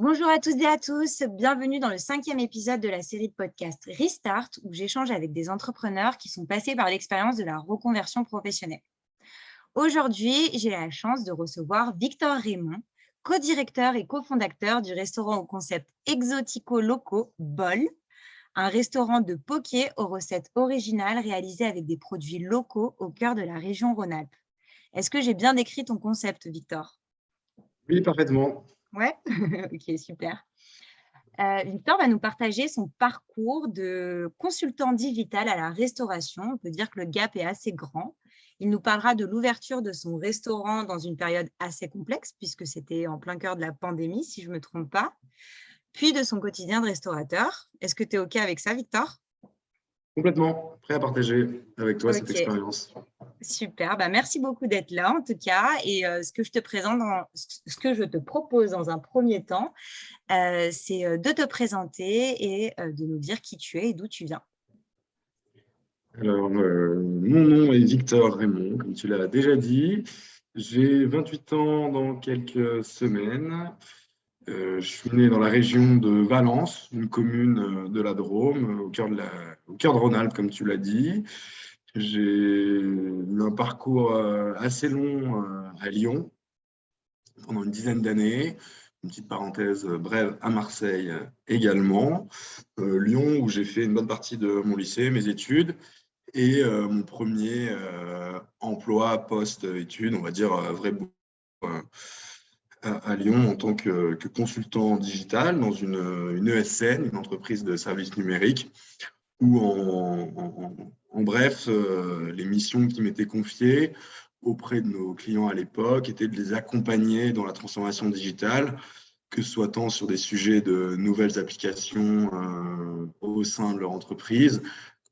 Bonjour à toutes et à tous, bienvenue dans le 5e épisode de la série de podcasts Restart, où j'échange avec des entrepreneurs qui sont passés par l'expérience de la reconversion professionnelle. Aujourd'hui, j'ai la chance de recevoir Victor Raymond, co-directeur et cofondateur du restaurant au concept exotico-locaux Bol, un restaurant de poké aux recettes originales réalisées avec des produits locaux au cœur de la région Rhône-Alpes. Est-ce que j'ai bien décrit ton concept, Victor? Oui, parfaitement. Ouais. Ok, super. Victor va nous partager son parcours de consultant digital à la restauration. On peut dire que le gap est assez grand. Il nous parlera de l'ouverture de son restaurant dans une période assez complexe, puisque c'était en plein cœur de la pandémie, si je ne me trompe pas, puis de son quotidien de restaurateur. Est-ce que tu es OK avec ça, Victor? Complètement prêt à partager avec toi cette OK, expérience. super. Bah, merci beaucoup d'être là, en tout cas. Et ce que je te propose dans un premier temps, c'est de te présenter et de nous dire qui tu es et d'où tu viens. Alors, mon nom est Victor Raymond, comme tu l'as déjà dit. J'ai 28 ans dans quelques semaines. Je suis né dans la région de Valence, une commune de la Drôme, au cœur de Rhône-Alpes, comme tu l'as dit. J'ai eu un parcours assez long à Lyon pendant une dizaine d'années. Une petite parenthèse brève à Marseille également. Lyon, où j'ai fait une bonne partie de mon lycée, mes études, et mon premier emploi post-études, on va dire vrai boulot euh, à Lyon en tant que consultant digital dans une ESN, une entreprise de services numériques, où en bref, les missions qui m'étaient confiées auprès de nos clients à l'époque étaient de les accompagner dans la transformation digitale, que ce soit tant sur des sujets de nouvelles applications au sein de leur entreprise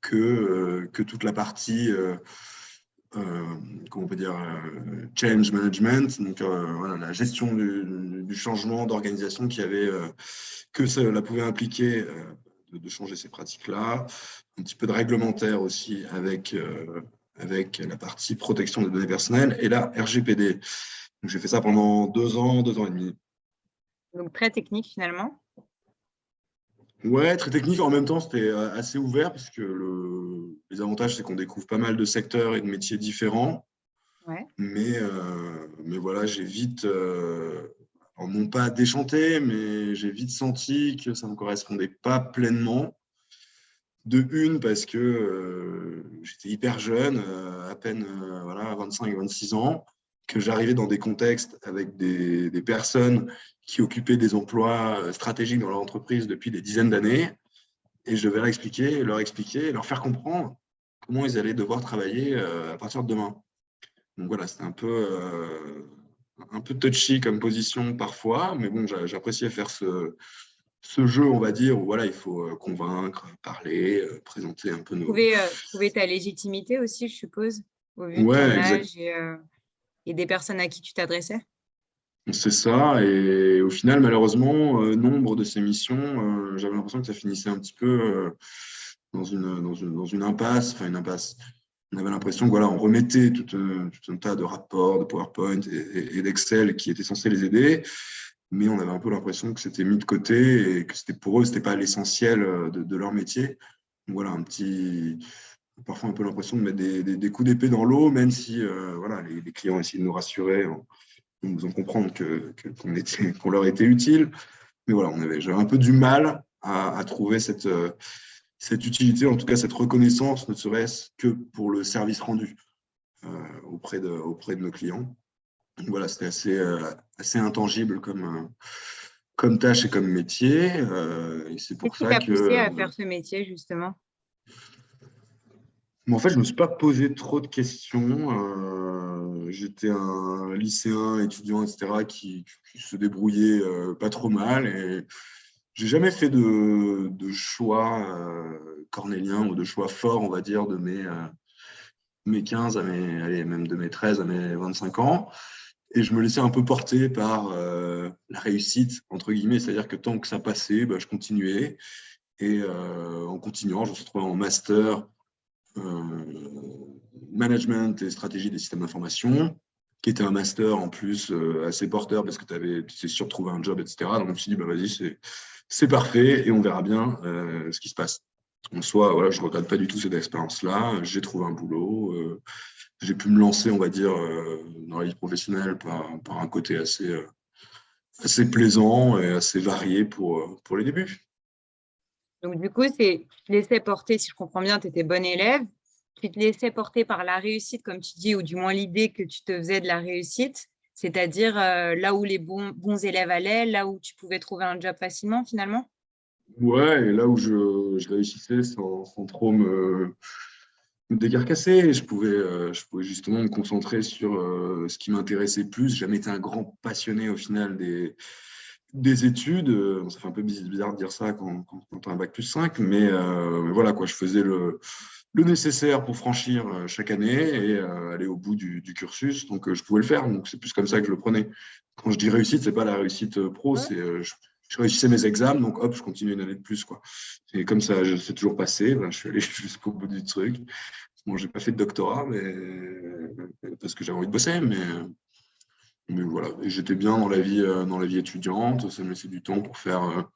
que toute la partie comment on peut dire, change management, donc voilà, la gestion du changement d'organisation que cela pouvait impliquer de changer ces pratiques-là, un petit peu de réglementaire aussi avec la partie protection des données personnelles et la RGPD. Donc j'ai fait ça pendant 2 ans et demi. Donc très technique finalement. Ouais, très technique. En même temps, c'était assez ouvert parce que les avantages, c'est qu'on découvre pas mal de secteurs et de métiers différents. Ouais. Mais voilà, j'ai vite, alors non pas déchanté, mais j'ai vite senti que ça ne me correspondait pas pleinement. De une, parce que j'étais hyper jeune, à peine voilà, 25-26 ans, que j'arrivais dans des contextes avec des personnes qui occupaient des emplois stratégiques dans leur entreprise depuis des dizaines d'années, et je devais leur expliquer, et leur faire comprendre comment ils allaient devoir travailler à partir de demain. Donc voilà, c'était un peu touchy comme position parfois, mais bon, j'appréciais faire ce jeu, on va dire, où voilà, il faut convaincre, parler, présenter un peu nos. Prouver ta légitimité aussi, je suppose, au vu de ton Ouais, exact. âge et des personnes à qui tu t'adressais? C'est ça. Et au final, malheureusement, nombre de ces missions, j'avais l'impression que ça finissait un petit peu dans une impasse, enfin une impasse. On avait l'impression que voilà, on remettait tout un tas de rapports, de PowerPoint et d'Excel qui étaient censés les aider, mais on avait un peu l'impression que c'était mis de côté et que c'était pour eux, c'était pas l'essentiel de leur métier. Donc voilà, parfois un peu l'impression de mettre des coups d'épée dans l'eau, même si voilà, les clients essayaient de nous rassurer en nous faisant comprendre qu'on leur était utile. Mais voilà, j'avais un peu du mal à trouver cette utilité, en tout cas cette reconnaissance, ne serait-ce que pour le service rendu auprès de nos clients. Donc voilà, c'était assez intangible comme tâche et comme métier. Et c'est Qu'est-ce pour qui ça t'a que, poussé à faire ce métier justement? mais en fait, je ne me suis pas posé trop de questions. J'étais un lycéen, étudiant, etc., qui se débrouillait pas trop mal. Et j'ai jamais fait de choix cornéliens ou de choix forts, on va dire, de mes 15 allez, même de mes 13 à mes 25 ans. Et je me laissais un peu porter par la réussite, entre guillemets. C'est-à-dire que tant que ça passait, bah, je continuais. Et en continuant, je me suis retrouvé en master management et stratégie des systèmes d'information. qui était un master en plus assez porteur parce que tu sais sûr de trouver un job, etc. Donc je me suis dit, bah, vas-y, c'est parfait et on verra bien ce qui se passe. En soi, voilà, je ne regrette pas du tout cette expérience-là. J'ai trouvé un boulot. J'ai pu me lancer, on va dire, dans la vie professionnelle par un côté assez plaisant et assez varié pour les débuts. Donc, du coup, tu te laissais porter, si je comprends bien, tu étais bon élève. Tu te laissais porter par la réussite, comme tu dis, ou du moins l'idée que tu te faisais de la réussite, c'est-à-dire là où les bons élèves allaient, là où tu pouvais trouver un job facilement, finalement. Ouais, et là où je réussissais sans trop me décarcasser, je pouvais justement me concentrer sur ce qui m'intéressait plus. J'ai jamais été un grand passionné au final des études. Ça fait un peu bizarre de dire ça quand tu as un bac plus 5, mais voilà, quoi, je faisais le nécessaire pour franchir chaque année et aller au bout du cursus. Donc, je pouvais le faire. Donc, c'est plus comme ça que je le prenais. Quand je dis réussite, c'est pas la réussite pro, Ouais. c'est je réussissais mes examens, donc hop, je continue une année de plus, quoi. Et comme ça, je sais toujours passé. Ben, je suis allé jusqu'au bout du truc. Bon, j'ai pas fait de doctorat, parce que j'avais envie de bosser, mais voilà. Et j'étais bien dans la vie étudiante. Ça me laissait du temps pour faire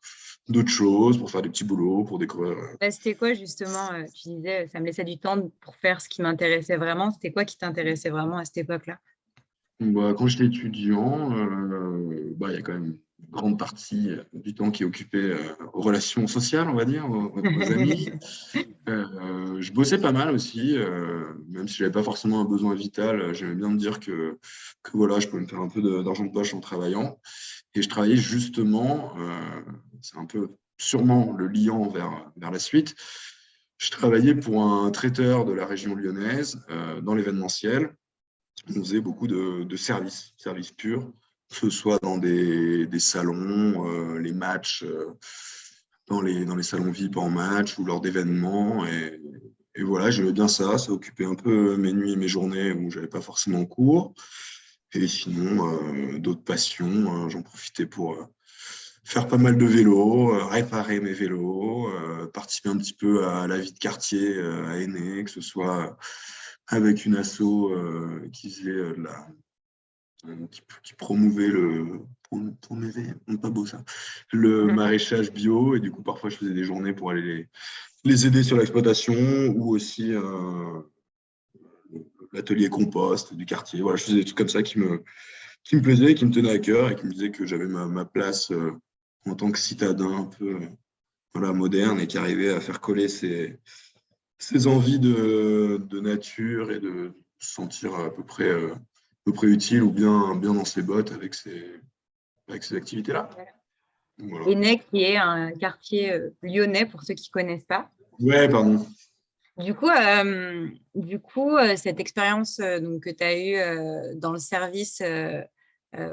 d'autres choses, pour faire des petits boulots, pour découvrir. Bah, c'était quoi, justement, tu disais, ça me laissait du temps pour faire ce qui m'intéressait vraiment. C'était quoi qui t'intéressait vraiment à cette époque-là? Bah, quand j'étais étudiant, bah, il y a quand même une grande partie du temps qui est occupé aux relations sociales, on va dire, aux amis. Je bossais pas mal aussi, même si je n'avais pas forcément un besoin vital. J'aimais bien me dire que voilà, je pouvais me faire un peu d'argent de poche en travaillant. Et je travaillais justement, c'est un peu sûrement le liant vers la suite. Je travaillais pour un traiteur de la région lyonnaise dans l'événementiel. On faisait beaucoup de services purs, que ce soit dans des salons, les matchs, dans les salons VIP en match ou lors d'événements. Et voilà, j'aimais bien ça. Ça occupait un peu mes nuits et mes journées où je n'avais pas forcément cours. Et sinon, d'autres passions, j'en profitais pour faire pas mal de vélo, réparer mes vélos, participer un petit peu à la vie de quartier à Aîné, que ce soit avec une asso qui faisait qui promouvait pour m'aider, pas beau ça, le maraîchage bio. Et du coup, parfois, je faisais des journées pour aller les aider sur l'exploitation ou aussi l'atelier compost du quartier. Voilà, je faisais des trucs comme ça qui me plaisaient, qui me tenaient à cœur et qui me disaient que j'avais ma place en tant que citadin un peu voilà, moderne et qui arrivait à faire coller ses envies de nature et de se sentir à peu près utile ou bien dans ses bottes avec ces activités-là. Voilà. Aînay, qui est un quartier lyonnais, pour ceux qui ne connaissent pas. Ouais, pardon. Du coup, cette expérience donc, que tu as eue dans le service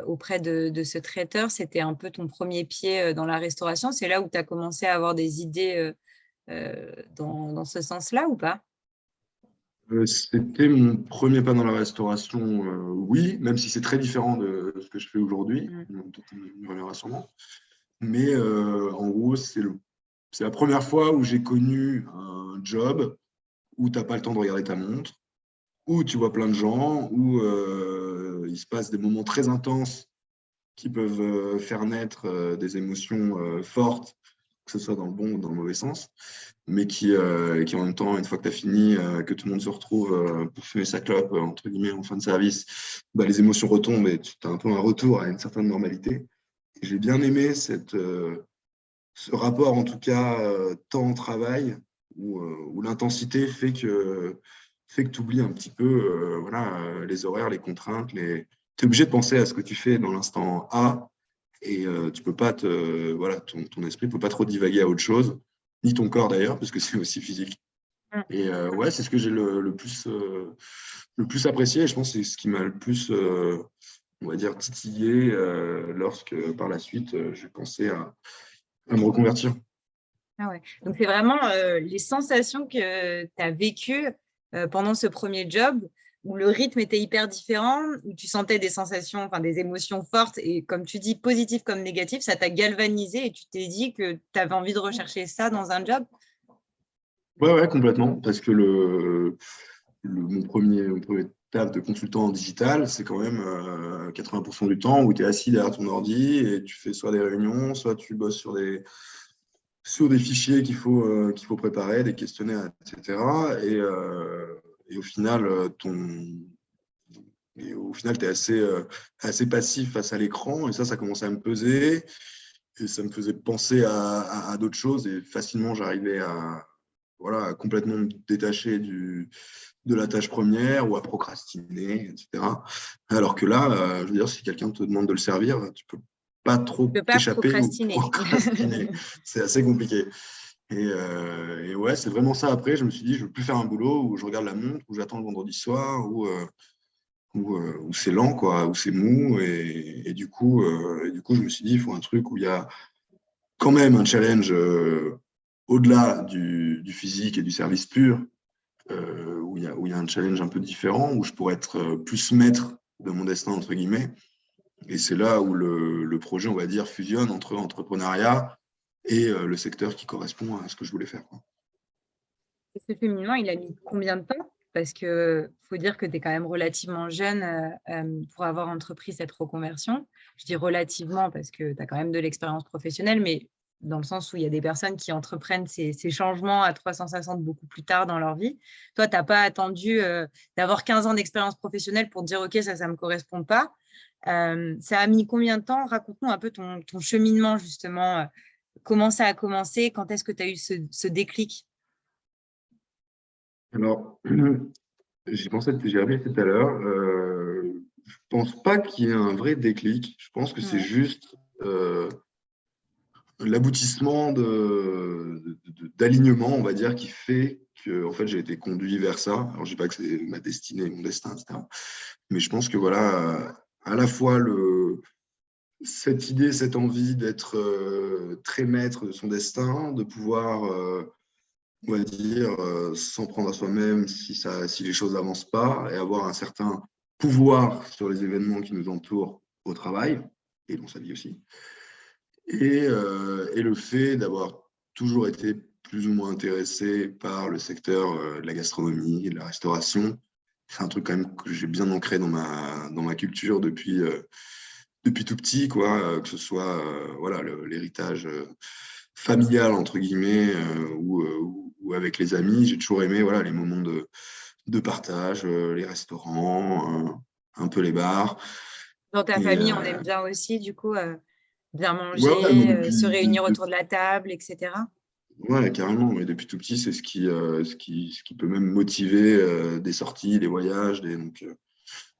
auprès de ce traiteur, c'était un peu ton premier pied dans la restauration. C'est là où tu as commencé à avoir des idées dans ce sens-là ou pas? C'était mon premier pas dans la restauration, oui, même si c'est très différent de ce que je fais aujourd'hui, Mm. donc on y reviendra sûrement. Mais en gros, c'est la première fois où j'ai connu un job où tu n'as pas le temps de regarder ta montre, où tu vois plein de gens, où il se passe des moments très intenses qui peuvent faire naître des émotions fortes, que ce soit dans le bon ou dans le mauvais sens, mais qui en même temps, une fois que tu as fini, que tout le monde se retrouve pour fumer sa clope, entre guillemets, en fin de service, bah, les émotions retombent et tu as un peu un retour à une certaine normalité. Et j'ai bien aimé ce rapport, en tout cas, temps-travail, où l'intensité fait que tu oublies un petit peu voilà, les horaires, les contraintes. Tu es obligé de penser à ce que tu fais dans l'instant A et tu peux pas voilà, ton esprit ne peut pas trop divaguer à autre chose, ni ton corps d'ailleurs, parce que c'est aussi physique. Mm. Et ouais, c'est ce que j'ai le plus apprécié et je pense que c'est ce qui m'a le plus, on va dire, titillé lorsque par la suite, j'ai pensé à me reconvertir. Ah ouais. Donc, c'est vraiment les sensations que tu as vécues pendant ce premier job où le rythme était hyper différent, où tu sentais des sensations, enfin des émotions fortes et comme tu dis, positives comme négatives, ça t'a galvanisé et tu t'es dit que tu avais envie de rechercher ça dans un job. Ouais, ouais, complètement. Parce que mon premier taf de consultant en digital, c'est quand même 80% du temps où tu es assis derrière ton ordi et tu fais soit des réunions, soit tu bosses sur des fichiers qu'il faut préparer, des questionnaires, etc. Et au final, tu es assez passif face à l'écran. Et ça commençait à me peser. Et ça me faisait penser à d'autres choses. Et facilement, j'arrivais à complètement me détacher de la tâche première ou à procrastiner, etc. Alors que là, je veux dire, si quelqu'un te demande de le servir, tu peux pas trop Tu peux pas t'échapper ou procrastiner. procrastiner. C'est assez compliqué. Et ouais, c'est vraiment ça. Après, je me suis dit, je veux plus faire un boulot où je regarde la montre, où j'attends le vendredi soir, où c'est lent, quoi, où c'est mou. Et du coup, je me suis dit, il faut un truc où il y a quand même un challenge au-delà du physique et du service pur, où il y a un challenge un peu différent, où je pourrais être plus maître de mon destin, entre guillemets. Et c'est là où le projet, on va dire, fusionne entre entrepreneuriat et le secteur qui correspond à ce que je voulais faire, quoi. Et ce cheminement, il a mis combien de temps? Parce que faut dire que tu es quand même relativement jeune pour avoir entrepris cette reconversion. Je dis relativement parce que tu as quand même de l'expérience professionnelle, mais dans le sens où il y a des personnes qui entreprennent ces changements à 360 beaucoup plus tard dans leur vie. Toi, tu n'as pas attendu d'avoir 15 ans d'expérience professionnelle pour te dire, OK, ça ne me correspond pas. Ça a mis combien de temps? Raconte-nous un peu ton cheminement, justement. Comment ça a commencé? Quand est-ce que tu as eu ce déclic? Alors, j'y réfléchi tout à l'heure. Je pense pas qu'il y ait un vrai déclic. Je pense que c'est Ouais. juste l'aboutissement d'alignement, on va dire, qui fait que en fait, j'ai été conduit vers ça. Alors, je dis pas que c'est ma destinée, mon destin, etc. Mais je pense que voilà, à la fois cette idée, cette envie d'être très maître de son destin, de pouvoir, on va dire, s'en prendre à soi-même si les choses n'avancent pas, et avoir un certain pouvoir sur les événements qui nous entourent au travail et dans sa vie aussi. Et le fait d'avoir toujours été plus ou moins intéressé par le secteur de la gastronomie et de la restauration. C'est un truc quand même que j'ai bien ancré dans ma culture depuis tout petit, quoi, que ce soit voilà, l'héritage familial, entre guillemets, ou avec les amis. J'ai toujours aimé voilà, les moments de partage, les restaurants, un peu les bars. Dans ta Et famille, on aime bien aussi, du coup, bien ouais, ouais, moi, manger, se réunir autour de la table, etc. ouais, carrément. Mais depuis tout petit, c'est ce qui peut même motiver des sorties, des voyages. Donc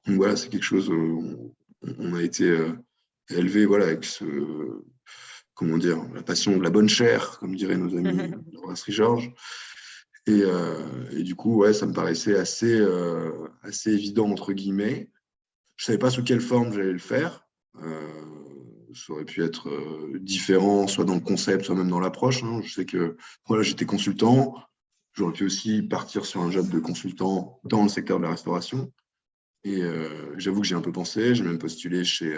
voilà, c'est quelque chose où on a été élevé voilà, avec comment dire, la passion de la bonne chair, comme diraient nos amis de Brasserie Georges. Et du coup, ouais, ça me paraissait assez évident, entre guillemets. Je ne savais pas sous quelle forme j'allais le faire. Ça aurait pu être différent, soit dans le concept, soit même dans l'approche, hein. Je sais que voilà, j'étais consultant. J'aurais pu aussi partir sur un job de consultant dans le secteur de la restauration. Et j'avoue que j'ai un peu pensé. J'ai même postulé chez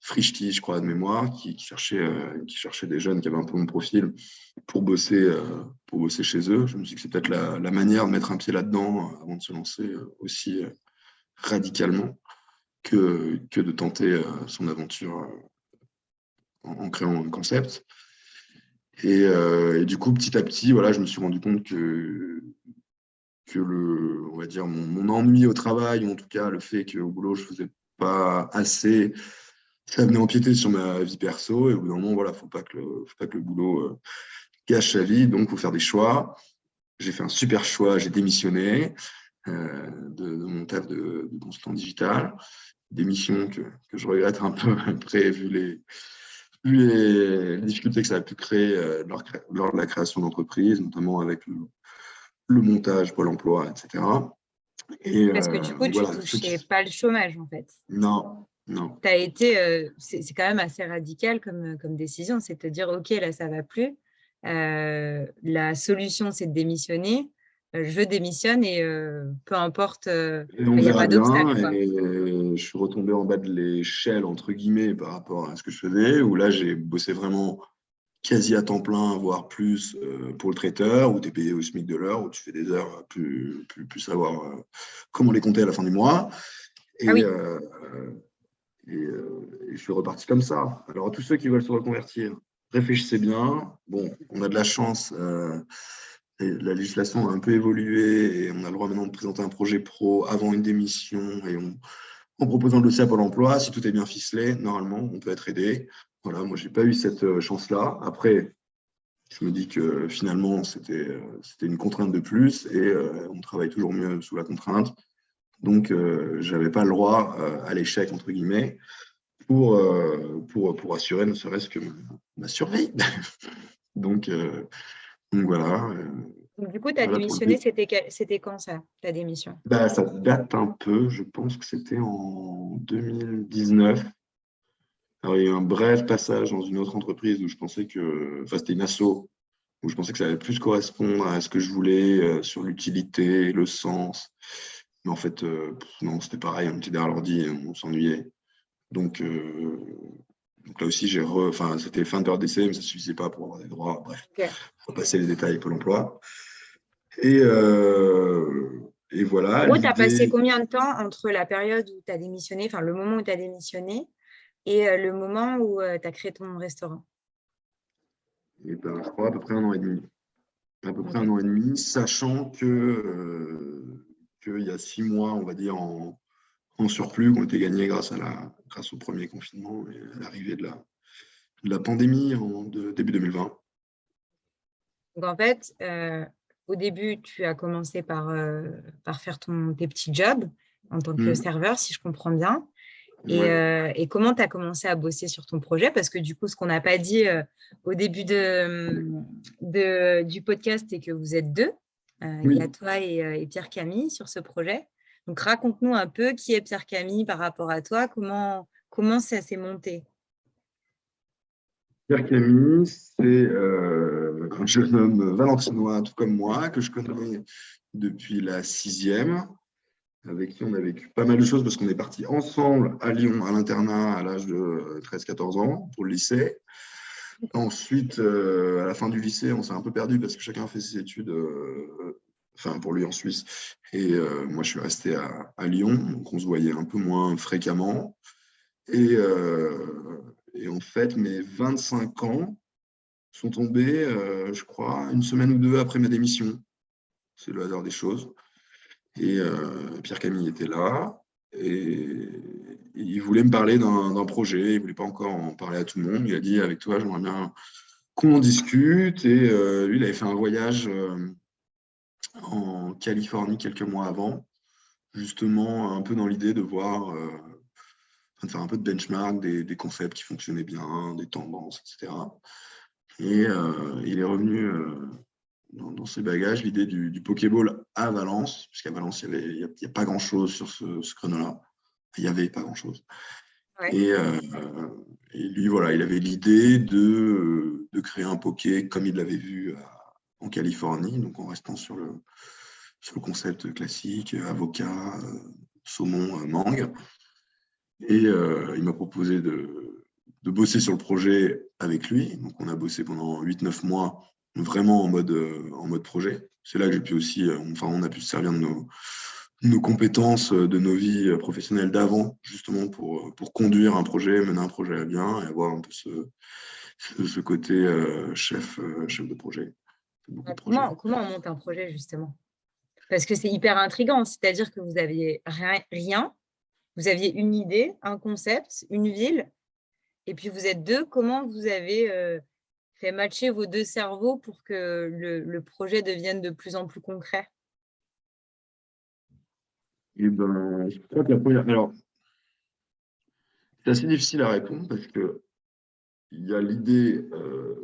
Frischti, je crois, de mémoire, qui cherchait des jeunes qui avaient un peu mon profil pour bosser chez eux. Je me suis dit que c'est peut-être la manière de mettre un pied là-dedans avant de se lancer aussi radicalement que de tenter son aventure en créant un concept. Et du coup, petit à petit, voilà, je me suis rendu compte que on va dire, mon ennui au travail, ou en tout cas le fait qu'au boulot, je ne faisais pas assez, ça venait empiéter sur ma vie perso. Et au bout d'un moment, voilà, faut pas que le boulot gâche sa vie, donc il faut faire des choix. J'ai fait un super choix, j'ai démissionné de mon taf de consultant digital. Démission que je regrette un peu après, vu les difficultés que ça a pu créer lors de la création d'entreprise, notamment avec le montage, Pôle emploi, etc. Et Parce que du coup, tu voilà, ceux touchais qui... pas le chômage, en fait. Non, non. Tu as été, c'est quand même assez radical comme décision, c'est de te dire, OK, là, ça va plus. La solution, c'est de démissionner. Je démissionne et peu importe, Et on il n'y a verra pas d'obstacle, bien. quoi. Et je suis retombé en bas de l'échelle, entre guillemets, par rapport à ce que je faisais, où là, j'ai bossé vraiment quasi à temps plein, voire plus pour le traiteur, où tu es payé au SMIC de l'heure, où tu fais des heures plus savoir comment les compter à la fin du mois. Ah Et, oui. euh, et je suis reparti comme ça. Alors, à tous ceux qui veulent se reconvertir, réfléchissez bien. Bon, on a de la chance, et la législation a un peu évolué et on a le droit maintenant de présenter un projet pro avant une démission et en proposant le dossier à Pôle emploi. Si tout est bien ficelé, normalement, on peut être aidé. Voilà, moi, je n'ai pas eu cette chance-là. Après, je me dis que finalement, c'était une contrainte de plus et on travaille toujours mieux sous la contrainte. Donc, je n'avais pas le droit à l'échec, entre guillemets, pour assurer ne serait-ce que ma survie. Donc, voilà. Donc, du coup, tu as Voilà pour le démissionné, début. c'était quand ça, ta démission? Bah, ça date un peu, je pense que c'était en 2019. Alors, il y a eu un bref passage dans une autre entreprise où je pensais que, enfin, c'était une asso, où je pensais que ça allait plus correspondre à ce que je voulais sur l'utilité, le sens. Mais en fait, non, c'était pareil, on était derrière l'ordi et on s'ennuyait. Donc là aussi, enfin, c'était fin de période d'essai, mais ça ne suffisait pas pour avoir des droits. Bref, Ok. on va passer les détails Pôle emploi. Et En voilà, gros, tu as passé l'idée, combien de temps entre la période où tu as démissionné, enfin le moment où tu as démissionné et le moment où tu as créé ton restaurant? eh ben, je crois à peu près 1 an et demi. À peu près Ok. 1 an et demi, sachant qu'il y a 6 mois, on va dire, en surplus qui ont été gagnés grâce au premier confinement et à l'arrivée de la pandémie début 2020. Donc, en fait, au début, tu as commencé par faire tes petits jobs en tant que Mmh. serveur, si je comprends bien. Ouais. Et comment tu as commencé à bosser sur ton projet? Parce que du coup, ce qu'on n'a pas dit au début du podcast, c'est que vous êtes deux. Il y a Oui. toi et Pierre-Camille sur ce projet. Donc, raconte-nous un peu qui est Pierre-Camille par rapport à toi, comment ça s'est monté. Pierre Camille, c'est un jeune homme valentinois, tout comme moi, que je connais depuis la sixième, avec qui on a vécu pas mal de choses parce qu'on est partis ensemble à Lyon, à l'internat, à l'âge de 13-14 ans, pour le lycée. Ensuite, à la fin du lycée, on s'est un peu perdu parce que chacun a fait ses études, enfin pour lui en Suisse. Et moi, je suis resté à Lyon, donc on se voyait un peu moins fréquemment. Et en fait, mes 25 ans sont tombés, je crois, une semaine ou deux après ma démission. C'est le hasard des choses. Et Pierre Camille était là. Et il voulait me parler d'un projet. Il ne voulait pas encore en parler à tout le monde. Il a dit, avec toi, j'aimerais bien qu'on en discute. Et lui, il avait fait un voyage en Californie quelques mois avant, justement un peu dans l'idée de voir, de faire un peu de benchmark des concepts qui fonctionnaient bien, des tendances, etc. Et il est revenu dans ses bagages l'idée du Pokéball à Valence, puisqu'à Valence, il y a pas grand-chose sur ce créneau-là. Il n'y avait pas grand-chose. Ouais. Et, et lui, voilà, il avait l'idée de créer un poké comme il l'avait vu en Californie, donc en restant sur le concept classique, avocat, saumon, mangue. Et il m'a proposé de bosser sur le projet avec lui. Donc on a bossé pendant 8-9 mois, vraiment en mode projet. C'est là que j'ai pu aussi, enfin on a pu se servir de nos compétences, de nos vies professionnelles d'avant, justement pour conduire un projet, mener un projet à bien et avoir un peu ce côté chef de projet. Beaucoup de projets. Comment on monte un projet, justement? Parce que c'est hyper intriguant, c'est-à-dire que vous aviez rien, vous aviez une idée, un concept, une ville, et puis vous êtes deux. Comment vous avez fait matcher vos deux cerveaux pour que le projet devienne de plus en plus concret? Et ben, je crois que la première. Alors, c'est assez difficile à répondre parce que il y a l'idée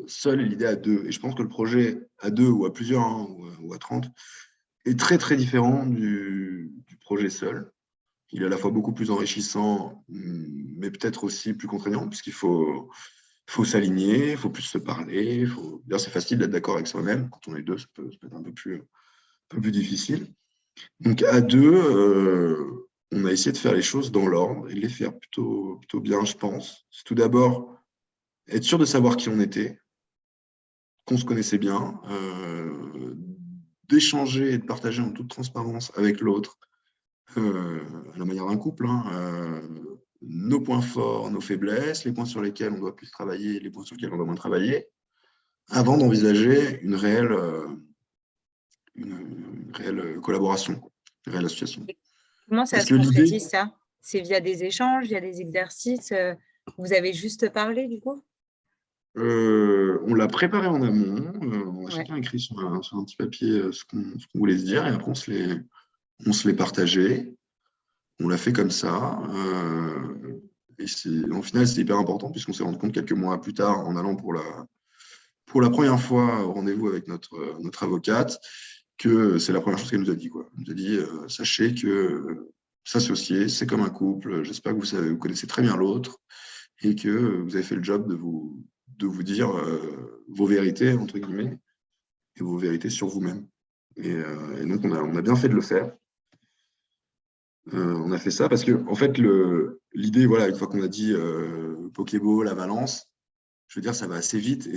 seule et l'idée à deux. Et je pense que le projet à deux ou à plusieurs, hein, ou à 30, est très très différent du projet seul. Il est à la fois beaucoup plus enrichissant, mais peut-être aussi plus contraignant, puisqu'il faut s'aligner, il faut plus se parler. D'ailleurs, c'est facile d'être d'accord avec soi-même. Quand on est deux, ça peut être un peu plus difficile. Donc à deux, on a essayé de faire les choses dans l'ordre et de les faire plutôt bien, je pense. C'est tout d'abord être sûr de savoir qui on était. qu'on se connaissait bien, d'échanger et de partager en toute transparence avec l'autre, à la manière d'un couple, hein, nos points forts, nos faiblesses, les points sur lesquels on doit plus travailler, les points sur lesquels on doit moins travailler, avant d'envisager une réelle collaboration, une réelle association. Comment ça Parce se que l'idée, concrétise, ça? C'est via des échanges, via des exercices? Vous avez juste parlé, du coup? on l'a préparé en amont, on a Ouais. chacun écrit sur un petit papier ce qu'on voulait se dire, et après on se les partageait. On l'a fait comme ça. Et au final, c'est hyper important puisqu'on s'est rendu compte quelques mois plus tard, en allant pour la première fois au rendez-vous avec notre avocate, que c'est la première chose qu'elle nous a dit, quoi. Elle nous a dit, sachez que s'associer, c'est comme un couple. J'espère que vous connaissez très bien l'autre et que vous avez fait le job de vous dire vos vérités, entre guillemets, et vos vérités sur vous-même. Et donc, on a bien fait de le faire. On a fait ça parce que, en fait, l'idée, voilà, une fois qu'on a dit Pokéball, la Valence, je veux dire, ça va assez vite et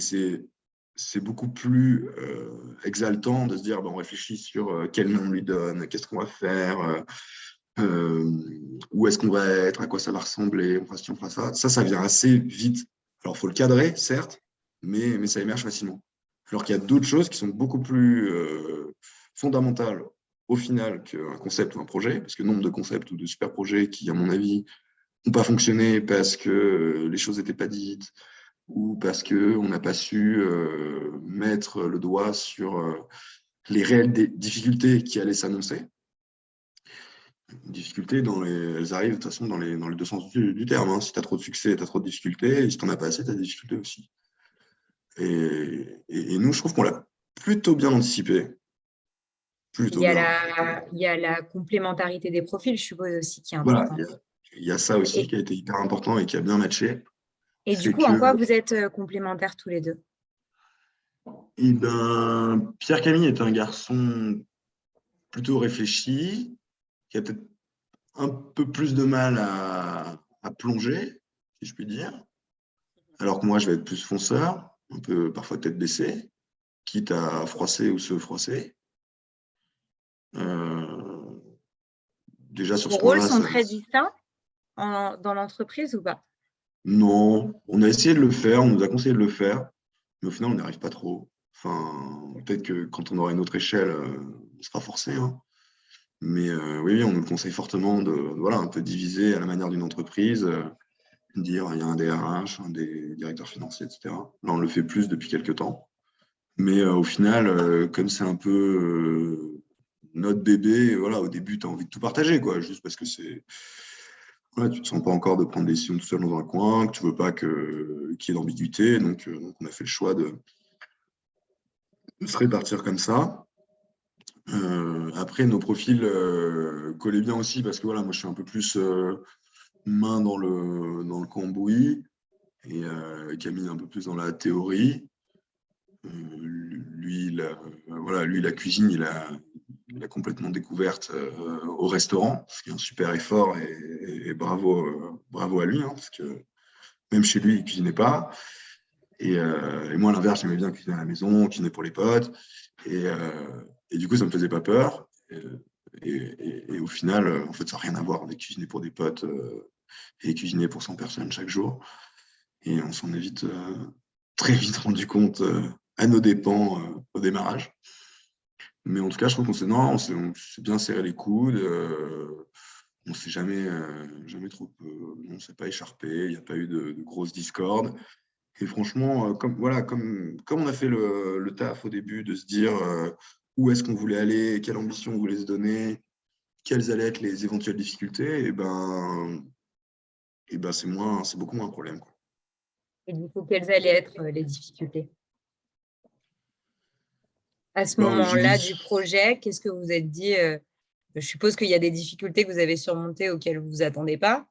c'est beaucoup plus exaltant de se dire, on réfléchit sur quel nom on lui donne, qu'est-ce qu'on va faire, où est-ce qu'on va être, à quoi ça va ressembler, on fera ci, on fera ça. Ça vient assez vite. Alors, il faut le cadrer, certes, mais ça émerge facilement. Alors qu'il y a d'autres choses qui sont beaucoup plus fondamentales au final qu'un concept ou un projet, parce que nombre de concepts ou de super projets qui, à mon avis, n'ont pas fonctionné parce que les choses n'étaient pas dites ou parce qu'on n'a pas su mettre le doigt sur les réelles difficultés qui allaient s'annoncer. Difficultés, elles arrivent de toute façon dans les deux sens du terme. Hein. Si tu as trop de succès, tu as trop de difficultés. Et si tu n'en as pas assez, tu as des difficultés aussi. Et nous, je trouve qu'on l'a plutôt bien anticipé. Il y a la complémentarité des profils, je suppose aussi, qui est Voilà, importante. il y a ça aussi qui a été hyper important et qui a bien matché. Et du coup, en quoi vous êtes complémentaires tous les deux? Pierre Camille est un garçon plutôt réfléchi, qui a peut-être un peu plus de mal à plonger, si je puis dire. Alors que moi, je vais être plus fonceur, un peu parfois tête baissée, quitte à froisser ou se froisser. Déjà sur Vos ce rôles point-là, sont ça. très distincts dans l'entreprise ou pas? Non, on a essayé de le faire, on nous a conseillé de le faire, mais au final, on n'y arrive pas trop. Enfin, peut-être que quand on aura une autre échelle, on sera forcé. Hein. Mais oui, on nous le conseille fortement de voilà, un peu diviser à la manière d'une entreprise, dire il y a un DRH, un des directeurs financiers, etc. Là, on le fait plus depuis quelques temps. Mais au final, comme c'est un peu notre bébé, voilà, au début, tu as envie de tout partager, quoi, juste parce que voilà, tu ne te sens pas encore de prendre des décisions tout seul dans un coin, que tu ne veux pas qu'il y ait d'ambiguïté. Donc, on a fait le choix de se répartir comme ça. Après, nos profils collaient bien aussi parce que voilà, moi, je suis un peu plus main dans le cambouis et Camille un peu plus dans la théorie. Lui, la cuisine, il a complètement découverte au restaurant, ce qui est un super effort et bravo à lui, hein, parce que même chez lui, il ne cuisinait pas. Et moi, à l'inverse, j'aimais bien cuisiner à la maison, cuisiner pour les potes. Et du coup, ça ne me faisait pas peur. Et au final, en fait, ça n'a rien à voir avec cuisiner pour des potes et cuisiner pour 100 personnes chaque jour. Et on s'en est très vite rendu compte à nos dépens au démarrage. Mais en tout cas, je trouve on s'est bien serré les coudes. On ne s'est jamais trop. On ne s'est pas écharpé. Il n'y a pas eu de grosses discordes. Et franchement, comme on a fait le taf au début de se dire où est-ce qu'on voulait aller, quelle ambition on voulait se donner, quelles allaient être les éventuelles difficultés, c'est beaucoup moins un problème, quoi. Et du coup, quelles allaient être les difficultés? À ce Ben, moment-là du projet, qu'est-ce que vous vous êtes dit? Je suppose qu'il y a des difficultés que vous avez surmontées auxquelles vous ne vous attendez pas,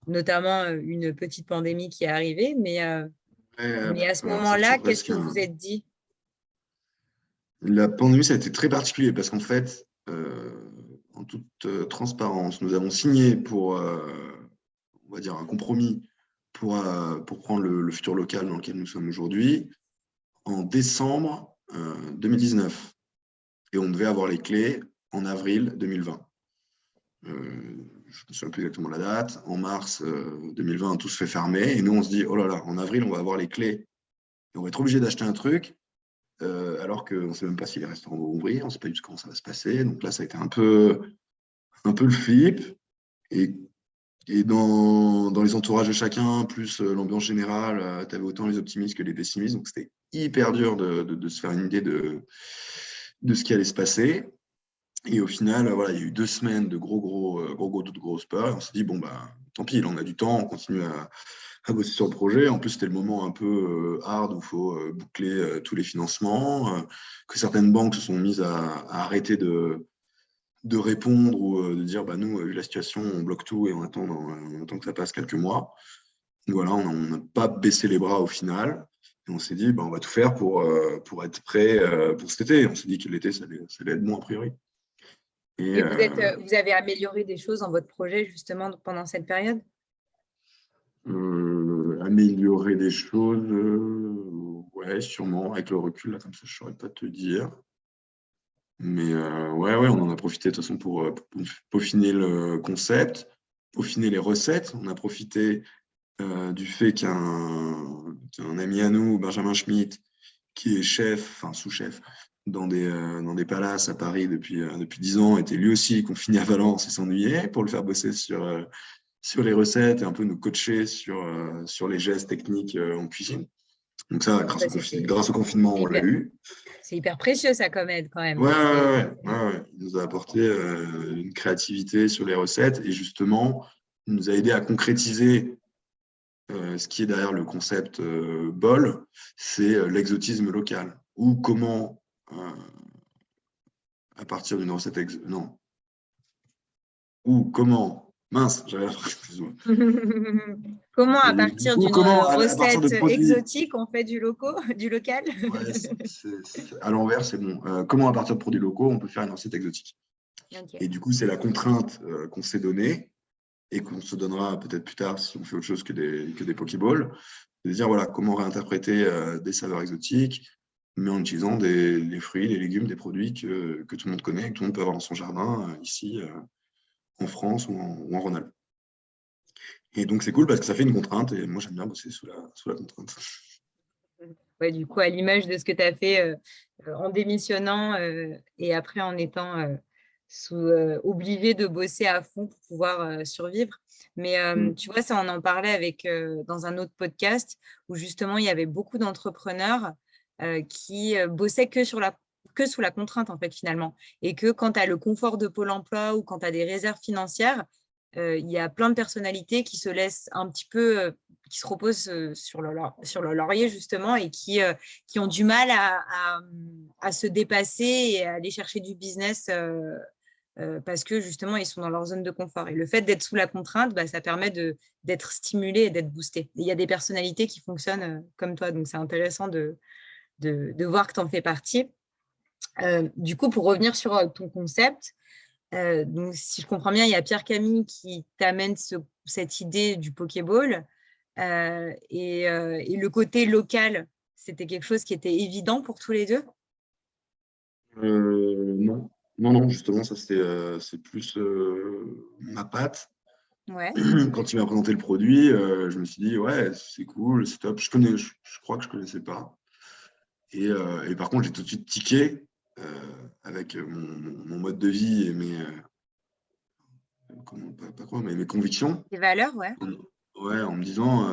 notamment une petite pandémie qui est arrivée. Mais à ce alors ça, moment-là, c'est qu'est-ce presque que vous vous êtes dit? La pandémie, ça a été très particulier parce qu'en fait, en toute transparence, nous avons signé pour, on va dire, un compromis pour prendre le futur local dans lequel nous sommes aujourd'hui en décembre 2019. Et on devait avoir les clés en avril 2020. Je ne me souviens plus exactement la date. En mars 2020, tout se fait fermer. Et nous, on se dit, oh là là, en avril, on va avoir les clés. Et on va être obligé d'acheter un truc, alors qu'on ne sait même pas si les restaurants vont ouvrir. On ne sait pas du tout comment ça va se passer. Donc là, ça a été un peu le flip. Et dans les entourages de chacun, plus l'ambiance générale, tu avais autant les optimistes que les pessimistes. Donc, c'était hyper dur de se faire une idée de ce qui allait se passer. Et au final, voilà, il y a eu 2 semaines de grosses peurs. Et on s'est dit, bon, bah, tant pis, là, on a du temps, on continue à bosser sur le projet. En plus, c'était le moment un peu hard où il faut boucler tous les financements, que certaines banques se sont mises à arrêter de répondre ou de dire, bah, nous, vu la situation, on bloque tout et on attend que ça passe quelques mois. Donc, voilà, on n'a pas baissé les bras au final. Et on s'est dit, bah, on va tout faire pour être prêt pour cet été. On s'est dit que l'été, ça allait être bon a priori. Et vous avez amélioré des choses dans votre projet justement pendant cette période? Améliorer des choses, ouais, sûrement. Avec le recul, là, comme ça, je ne saurais pas te dire. Mais ouais, on en a profité de toute façon pour peaufiner le concept, peaufiner les recettes. On a profité du fait qu'un ami à nous, Benjamin Schmitt, qui est chef, enfin sous-chef, dans des palaces à Paris depuis 10 ans, était lui aussi confiné à Valence et s'ennuyait, pour le faire bosser sur les recettes et un peu nous coacher sur les gestes techniques en cuisine. Donc ça, grâce au confinement, on l'a eu. C'est hyper précieux, ça, comme aide, quand même. Ouais. Il nous a apporté une créativité sur les recettes et justement, il nous a aidé à concrétiser ce qui est derrière le concept BOL, c'est l'exotisme local. Ou comment, à partir d'une recette mince, j'avais excuse-moi. Comment, à partir d'une recette de produits... exotique, on fait du local? Ouais, à l'envers, c'est bon. Comment, à partir de produits locaux, on peut faire une recette exotique? Okay. Et du coup, c'est la contrainte qu'on s'est donnée et qu'on se donnera peut-être plus tard si on fait autre chose que des Pokéballs, de dire voilà, comment réinterpréter des saveurs exotiques, mais en utilisant des fruits, des légumes, des produits que tout le monde connaît, que tout le monde peut avoir dans son jardin, ici, en France ou en Rhône-Alpes. Et donc, c'est cool parce que ça fait une contrainte et moi, j'aime bien bosser sous la contrainte. Ouais, du coup, à l'image de ce que tu as fait en démissionnant et après en étant obligé de bosser à fond pour pouvoir survivre. Mais tu vois, ça, on en parlait dans un autre podcast où justement, il y avait beaucoup d'entrepreneurs qui bossaient que sous la contrainte, en fait, finalement. Et que quand tu as le confort de Pôle emploi ou quand tu as des réserves financières, il y a plein de personnalités qui se laissent un petit peu... qui se reposent sur leur laurier, justement, et qui ont du mal à se dépasser et à aller chercher du business parce que, justement, ils sont dans leur zone de confort. Et le fait d'être sous la contrainte, bah, ça permet d'être stimulé et d'être boosté. Et il y a des personnalités qui fonctionnent comme toi, donc c'est intéressant de voir que tu en fais partie. Du coup, pour revenir sur ton concept, donc, si je comprends bien, il y a Pierre Camille qui t'amène cette idée du Pokéball. Et le côté local, c'était quelque chose qui était évident pour tous les deux? Non, justement, ça c'est plus ma patte. Ouais. Quand il m'a présenté le produit, je me suis dit, ouais, c'est cool, c'est top. Je crois que je ne connaissais pas. Et par contre, j'ai tout de suite tiqué avec mon mode de vie et mes convictions. Des valeurs, ouais. Ouais, en me disant,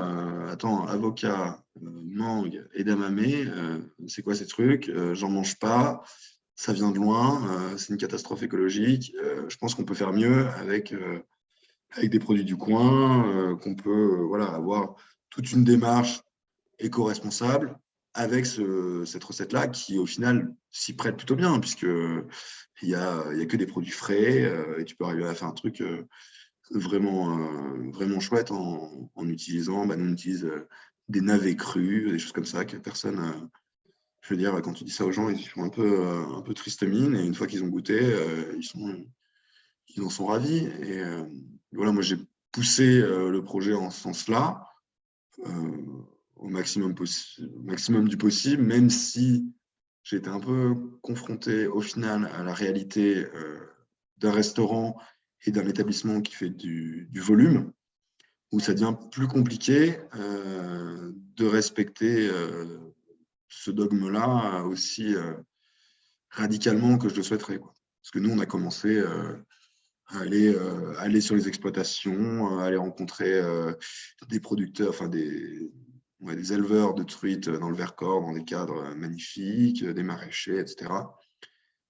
attends, avocat, mangue, edamame, c'est quoi ces trucs? J'en mange pas, ça vient de loin, c'est une catastrophe écologique. Je pense qu'on peut faire mieux avec des produits du coin, qu'on peut voilà, avoir toute une démarche éco-responsable avec cette recette-là qui, au final, s'y prête plutôt bien, puisqu'il n'y a que des produits frais et tu peux arriver à faire un truc vraiment chouette en utilisant, nous on utilise des navets crus, des choses comme ça que personne, je veux dire, quand tu dis ça aux gens, ils font un peu triste mine et une fois qu'ils ont goûté, ils en sont ravis. Et voilà, moi j'ai poussé le projet en ce sens-là. au maximum, maximum du possible, même si j'ai été un peu confronté au final à la réalité d'un restaurant et d'un établissement qui fait du volume, où ça devient plus compliqué de respecter ce dogme-là aussi radicalement que je le souhaiterais, quoi. Parce que nous, on a commencé à aller sur les exploitations, à aller rencontrer des producteurs, enfin des éleveurs de truites dans le Vercors, dans des cadres magnifiques, des maraîchers, etc.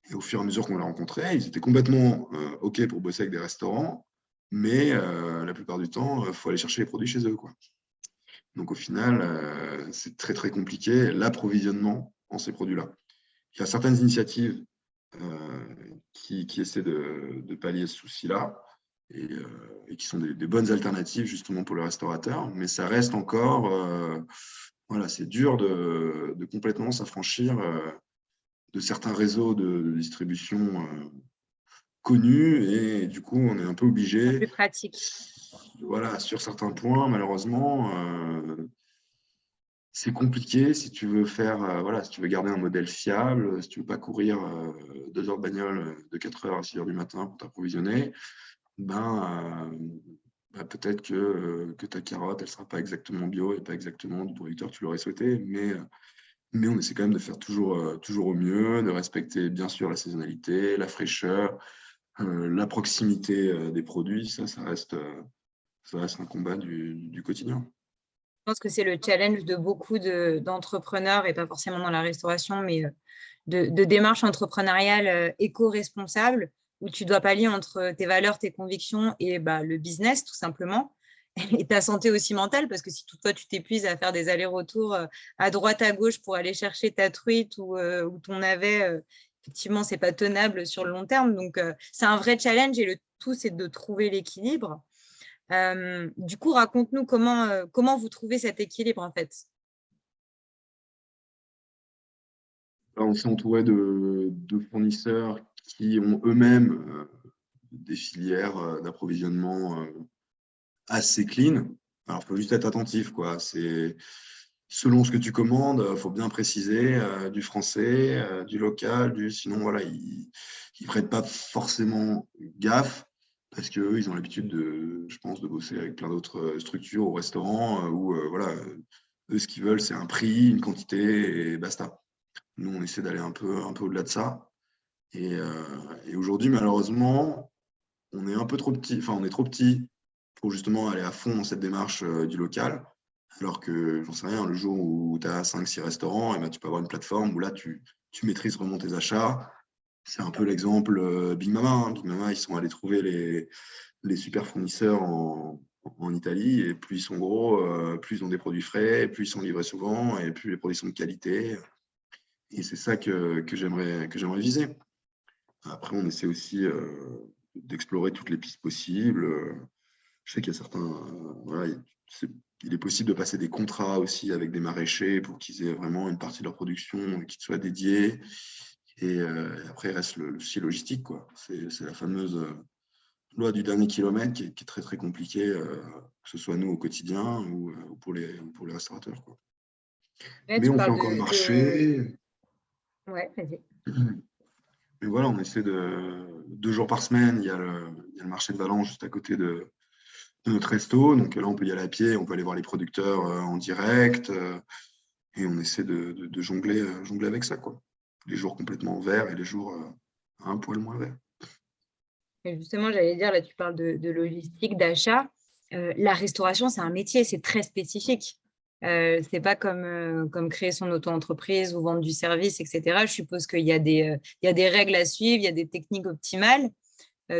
Et au fur et à mesure qu'on les rencontrait, ils étaient complètement OK pour bosser avec des restaurants, mais la plupart du temps, il faut aller chercher les produits chez eux, quoi. Donc au final, c'est très très compliqué l'approvisionnement en ces produits-là. Il y a certaines initiatives qui essaient de pallier ce souci-là et qui sont des bonnes alternatives justement pour les restaurateurs, mais ça reste encore, voilà, c'est dur de complètement s'affranchir de certains réseaux de distribution connus et du coup on est un peu obligé, Plus pratique. voilà, sur certains points malheureusement. C'est compliqué si tu veux faire, voilà, si tu veux garder un modèle fiable, si tu veux pas courir 2 heures de bagnole de 4 heures à 6 heures du matin pour t'approvisionner, peut-être que ta carotte, elle sera pas exactement bio et pas exactement du producteur que tu l'aurais souhaité, mais on essaie quand même de faire toujours au mieux, de respecter bien sûr la saisonnalité, la fraîcheur, la proximité des produits. Ça reste un combat du quotidien. Je pense que c'est le challenge de beaucoup d'entrepreneurs, et pas forcément dans la restauration, mais de démarches entrepreneuriales éco-responsables, où tu dois pallier entre tes valeurs, tes convictions et le business, tout simplement, et ta santé aussi mentale, parce que si toutefois tu t'épuises à faire des allers-retours à droite, à gauche pour aller chercher ta truite ou ton navet, effectivement, c'est pas tenable sur le long terme. Donc, c'est un vrai challenge, et le tout, c'est de trouver l'équilibre. Du coup, raconte-nous comment vous trouvez cet équilibre, en fait. Là, on s'est entouré de fournisseurs qui ont eux-mêmes des filières d'approvisionnement assez clean. Alors, il faut juste être attentif, quoi. C'est selon ce que tu commandes, il faut bien préciser du français, du local, sinon, voilà, ils ne prêtent pas forcément gaffe parce qu'eux, ils ont l'habitude je pense, de bosser avec plein d'autres structures au restaurant où, voilà, eux, ce qu'ils veulent, c'est un prix, une quantité et basta. Nous, on essaie d'aller un peu au-delà de ça. Et aujourd'hui, malheureusement, on est un peu trop petit, enfin, on est trop petit pour justement aller à fond dans cette démarche du local. Alors que, j'en sais rien, le jour où tu as 5-6 restaurants, et ben, tu peux avoir une plateforme où là, tu maîtrises vraiment tes achats. C'est un peu l'exemple Big Mama. Hein. Big Mama, ils sont allés trouver les super fournisseurs en Italie, et plus ils sont gros, plus ils ont des produits frais, et plus ils sont livrés souvent, et plus les produits sont de qualité. Et c'est ça que j'aimerais viser. Après, on essaie aussi d'explorer toutes les pistes possibles. Je sais qu'il y a certains, voilà, il est possible de passer des contrats aussi avec des maraîchers pour qu'ils aient vraiment une partie de leur production qui soit dédiée. Et après, il reste le souci logistique, quoi. C'est la fameuse loi du dernier kilomètre qui est très, très compliquée, que ce soit nous au quotidien ou pour les restaurateurs, quoi. Là, Mais tu on fait parles encore le marché. Ouais, vas-y. Mais voilà, on essaie 2 jours par semaine, il y a le marché de Valence juste à côté de notre resto. Donc là, on peut y aller à pied, on peut aller voir les producteurs en direct et on essaie de jongler avec ça, quoi. Les jours complètement verts et les jours un poil moins verts. Et justement, j'allais dire, là, tu parles de logistique, d'achat. La restauration, c'est un métier, c'est très spécifique. C'est pas comme créer son auto-entreprise ou vendre du service, etc. Je suppose qu'il y a il y a des règles à suivre, il y a des techniques optimales.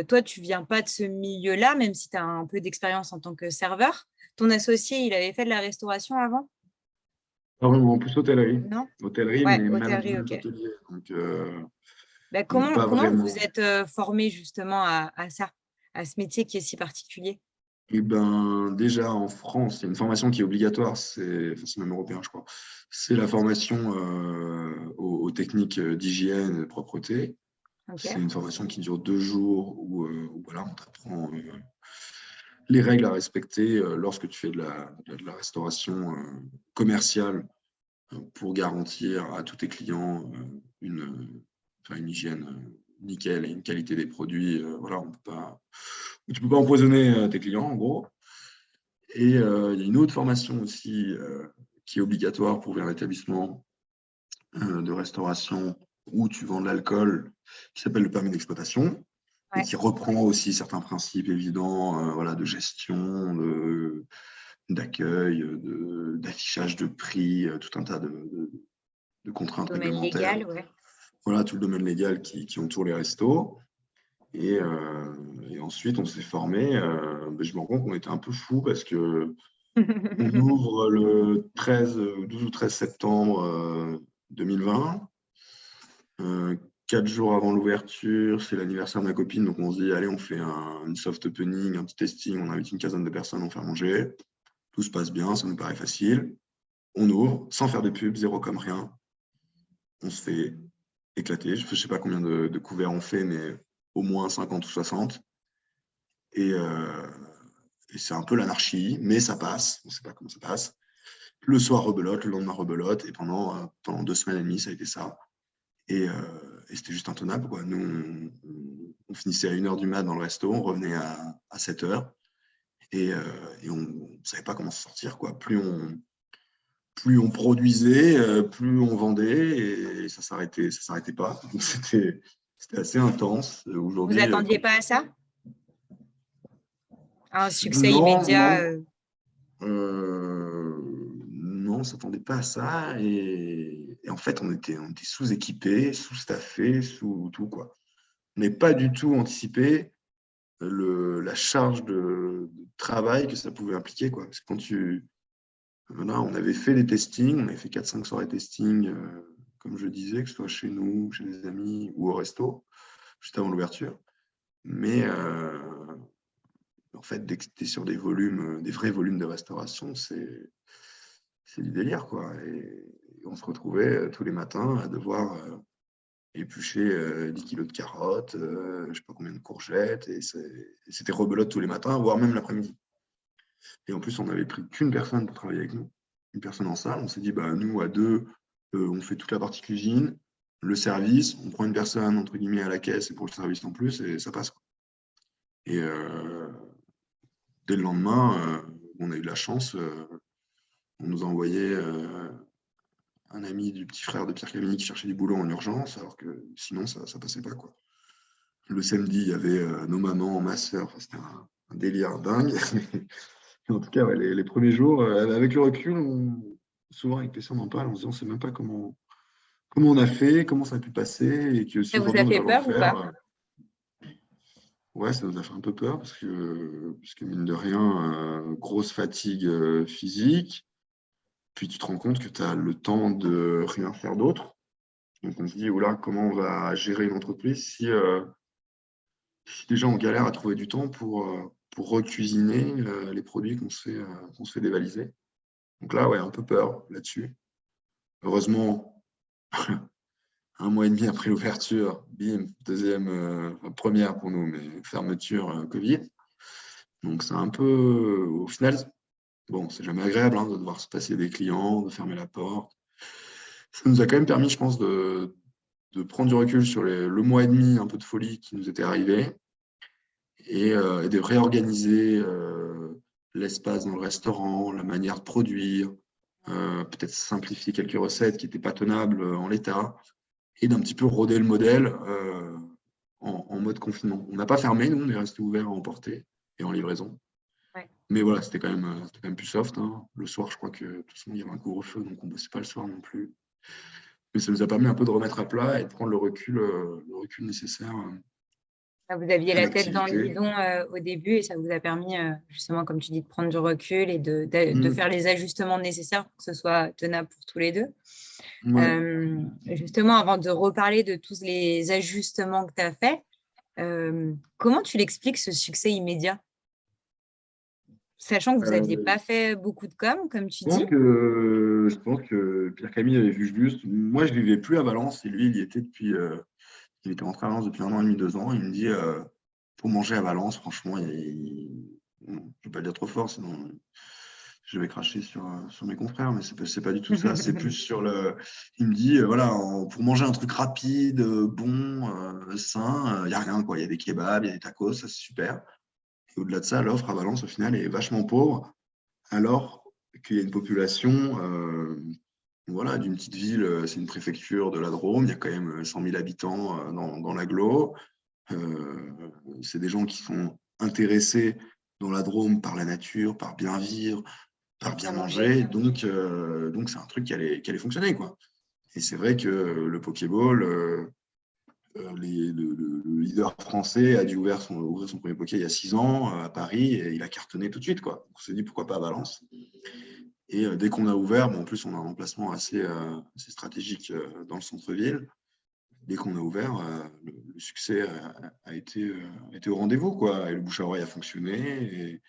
Toi, tu viens pas de ce milieu-là, même si tu as un peu d'expérience en tant que serveur. Ton associé, il avait fait de la restauration avant? Pas vraiment, en plus hôtellerie. Non? Hôtellerie, Ouais, mais hôtellerie, management ok. hôtelier. Donc, mais Comment, pas comment vous vraiment. vous êtes formé justement à ça, à ce métier qui est si particulier? Et ben, déjà en France, il y a une formation qui est obligatoire, c'est même européen, je crois. C'est la formation aux techniques d'hygiène et de propreté. Ok. C'est une formation qui dure 2 jours où voilà, on t'apprend les règles à respecter lorsque tu fais de la restauration commerciale pour garantir à tous tes clients une hygiène nickel et une qualité des produits. Voilà, tu peux pas empoisonner tes clients, en gros. Et il y a une autre formation aussi qui est obligatoire pour ouvrir un établissement de restauration où tu vends de l'alcool, qui s'appelle le permis d'exploitation, et qui reprend aussi certains principes évidents voilà, de gestion, d'accueil, d'affichage de prix, tout un tas de contraintes Domaine réglementaires. légal, ouais. Voilà, tout le domaine légal qui entoure les restos. Et ensuite, on s'est formé. Je me rends compte qu'on était un peu fous parce que on ouvre le 12 ou 13 septembre 2020. 4 jours avant l'ouverture, c'est l'anniversaire de ma copine, donc on se dit, allez, on fait une soft opening, un petit testing, on invite une quinzaine de personnes, on fait manger. Tout se passe bien, ça nous paraît facile. On ouvre, sans faire de pub, zéro comme rien. On se fait éclater. Je ne sais pas combien de couverts on fait, mais au moins 50 ou 60. Et c'est un peu l'anarchie, mais ça passe. On ne sait pas comment ça passe. Le soir, rebelote, le lendemain, rebelote. Et pendant 2 semaines et demie, ça a été ça. Et c'était juste intenable, quoi. Nous, on finissait à 1h du mat dans le resto, on revenait à 7h. Et on ne savait pas comment s'en sortir, quoi. Plus on produisait, plus on vendait, et ça s'arrêtait pas. Donc c'était assez intense. Vous Aujourd'hui, attendiez pas à ça? Un succès non, immédiat non, on ne s'attendait pas à ça. Et en fait, on était sous-équipés, sous-staffés, sous tout, quoi. On n'est pas du tout anticipé la charge de travail que ça pouvait impliquer, quoi. Parce que voilà, on avait fait des testings, on avait fait 4-5 soirées testing, comme je disais, que ce soit chez nous, chez des amis ou au resto, juste avant l'ouverture. Mais en fait, dès que tu es sur des volumes, des vrais volumes de restauration, c'est du délire, quoi. Et on se retrouvait tous les matins à devoir éplucher 10 kilos de carottes, je ne sais pas combien de courgettes, et c'était rebelote tous les matins, voire même l'après-midi. Et en plus, on n'avait pris qu'une personne pour travailler avec nous, une personne en salle. On s'est dit, bah, nous, à deux, on fait toute la partie cuisine, le service, on prend une personne, entre guillemets, à la caisse et pour le service en plus, et ça passe, quoi. Et dès le lendemain, on a eu de la chance, on nous a envoyé un ami du petit frère de Pierre Camini qui cherchait du boulot en urgence, alors que sinon, ça ne passait pas, quoi. Le samedi, il y avait nos mamans, ma sœur, enfin, c'était un délire dingue. En tout cas, ouais, les premiers jours, avec le recul, souvent avec Pessia, on en parle, on se dit, on ne sait même pas comment on a fait, comment ça a pu passer, et que si Ça vous aujourd'hui a on fait doit le peur ou pas? refaire, ouais, ça nous a fait un peu peur, parce que mine de rien, grosse fatigue physique, puis tu te rends compte que tu as le temps de rien faire d'autre. Donc on se dit, oula, comment on va gérer une entreprise si déjà on galère à trouver du temps pour recuisiner les produits qu'on se fait dévaliser. Donc là, ouais, un peu peur là-dessus. Heureusement, 1 mois et demi après l'ouverture, bim, première pour nous, mais fermeture Covid. Donc c'est un peu, au final, bon, c'est jamais agréable de devoir se passer des clients, de fermer la porte. Ça nous a quand même permis, je pense, de prendre du recul sur le mois et demi un peu de folie qui nous était arrivé et de réorganiser l'espace dans le restaurant, la manière de produire, peut-être simplifier quelques recettes qui n'étaient pas tenables en l'état et d'un petit peu roder le modèle en mode confinement. On n'a pas fermé, nous, on est resté ouvert à emporter et en livraison. Ouais. Mais voilà, c'était quand même plus soft. Le soir, je crois que de toute façon, il y avait un couvre-feu, donc on ne bossait pas le soir non plus. Mais ça nous a permis un peu de remettre à plat et de prendre le recul nécessaire Vous aviez à la tête dans le l'activité. guidon au début et ça vous a permis, justement, comme tu dis, de prendre du recul et de faire les ajustements nécessaires pour que ce soit tenable pour tous les deux. Ouais. Justement, avant de reparler de tous les ajustements que tu as faits, comment tu l'expliques ce succès immédiat? Sachant que vous n'aviez pas fait beaucoup de com, comme tu dis. Je pense que Pierre Camille avait vu juste. Moi, je ne vivais plus à Valence et lui, il était rentré à Valence depuis 1 an et demi, 2 ans. Il me dit, pour manger à Valence, franchement, je ne vais pas le dire trop fort, sinon je vais cracher sur mes confrères, mais c'est pas du tout ça. C'est plus sur le. Il me dit, voilà, pour manger un truc rapide, bon, sain, il n'y a rien, quoi. Il y a des kebabs, il y a des tacos, ça c'est super. Et au-delà de ça, l'offre à Valence, au final, est vachement pauvre, alors qu'il y a une population, voilà, d'une petite ville, c'est une préfecture de la Drôme, il y a quand même 100 000 habitants dans l'agglo. C'est des gens qui sont intéressés dans la Drôme par la nature, par bien vivre, par bien manger. Donc c'est un truc qui allait fonctionner, quoi. Et c'est vrai que le Pokéball, le leader français a dû ouvrir son premier Poké il y a 6 ans à Paris et il a cartonné tout de suite, quoi. On s'est dit pourquoi pas à Valence. Et dès qu'on a ouvert, bon, en plus on a un emplacement assez stratégique dans le centre-ville. Dès qu'on a ouvert, le succès a été au rendez-vous, quoi. Et le bouche à oreille a fonctionné.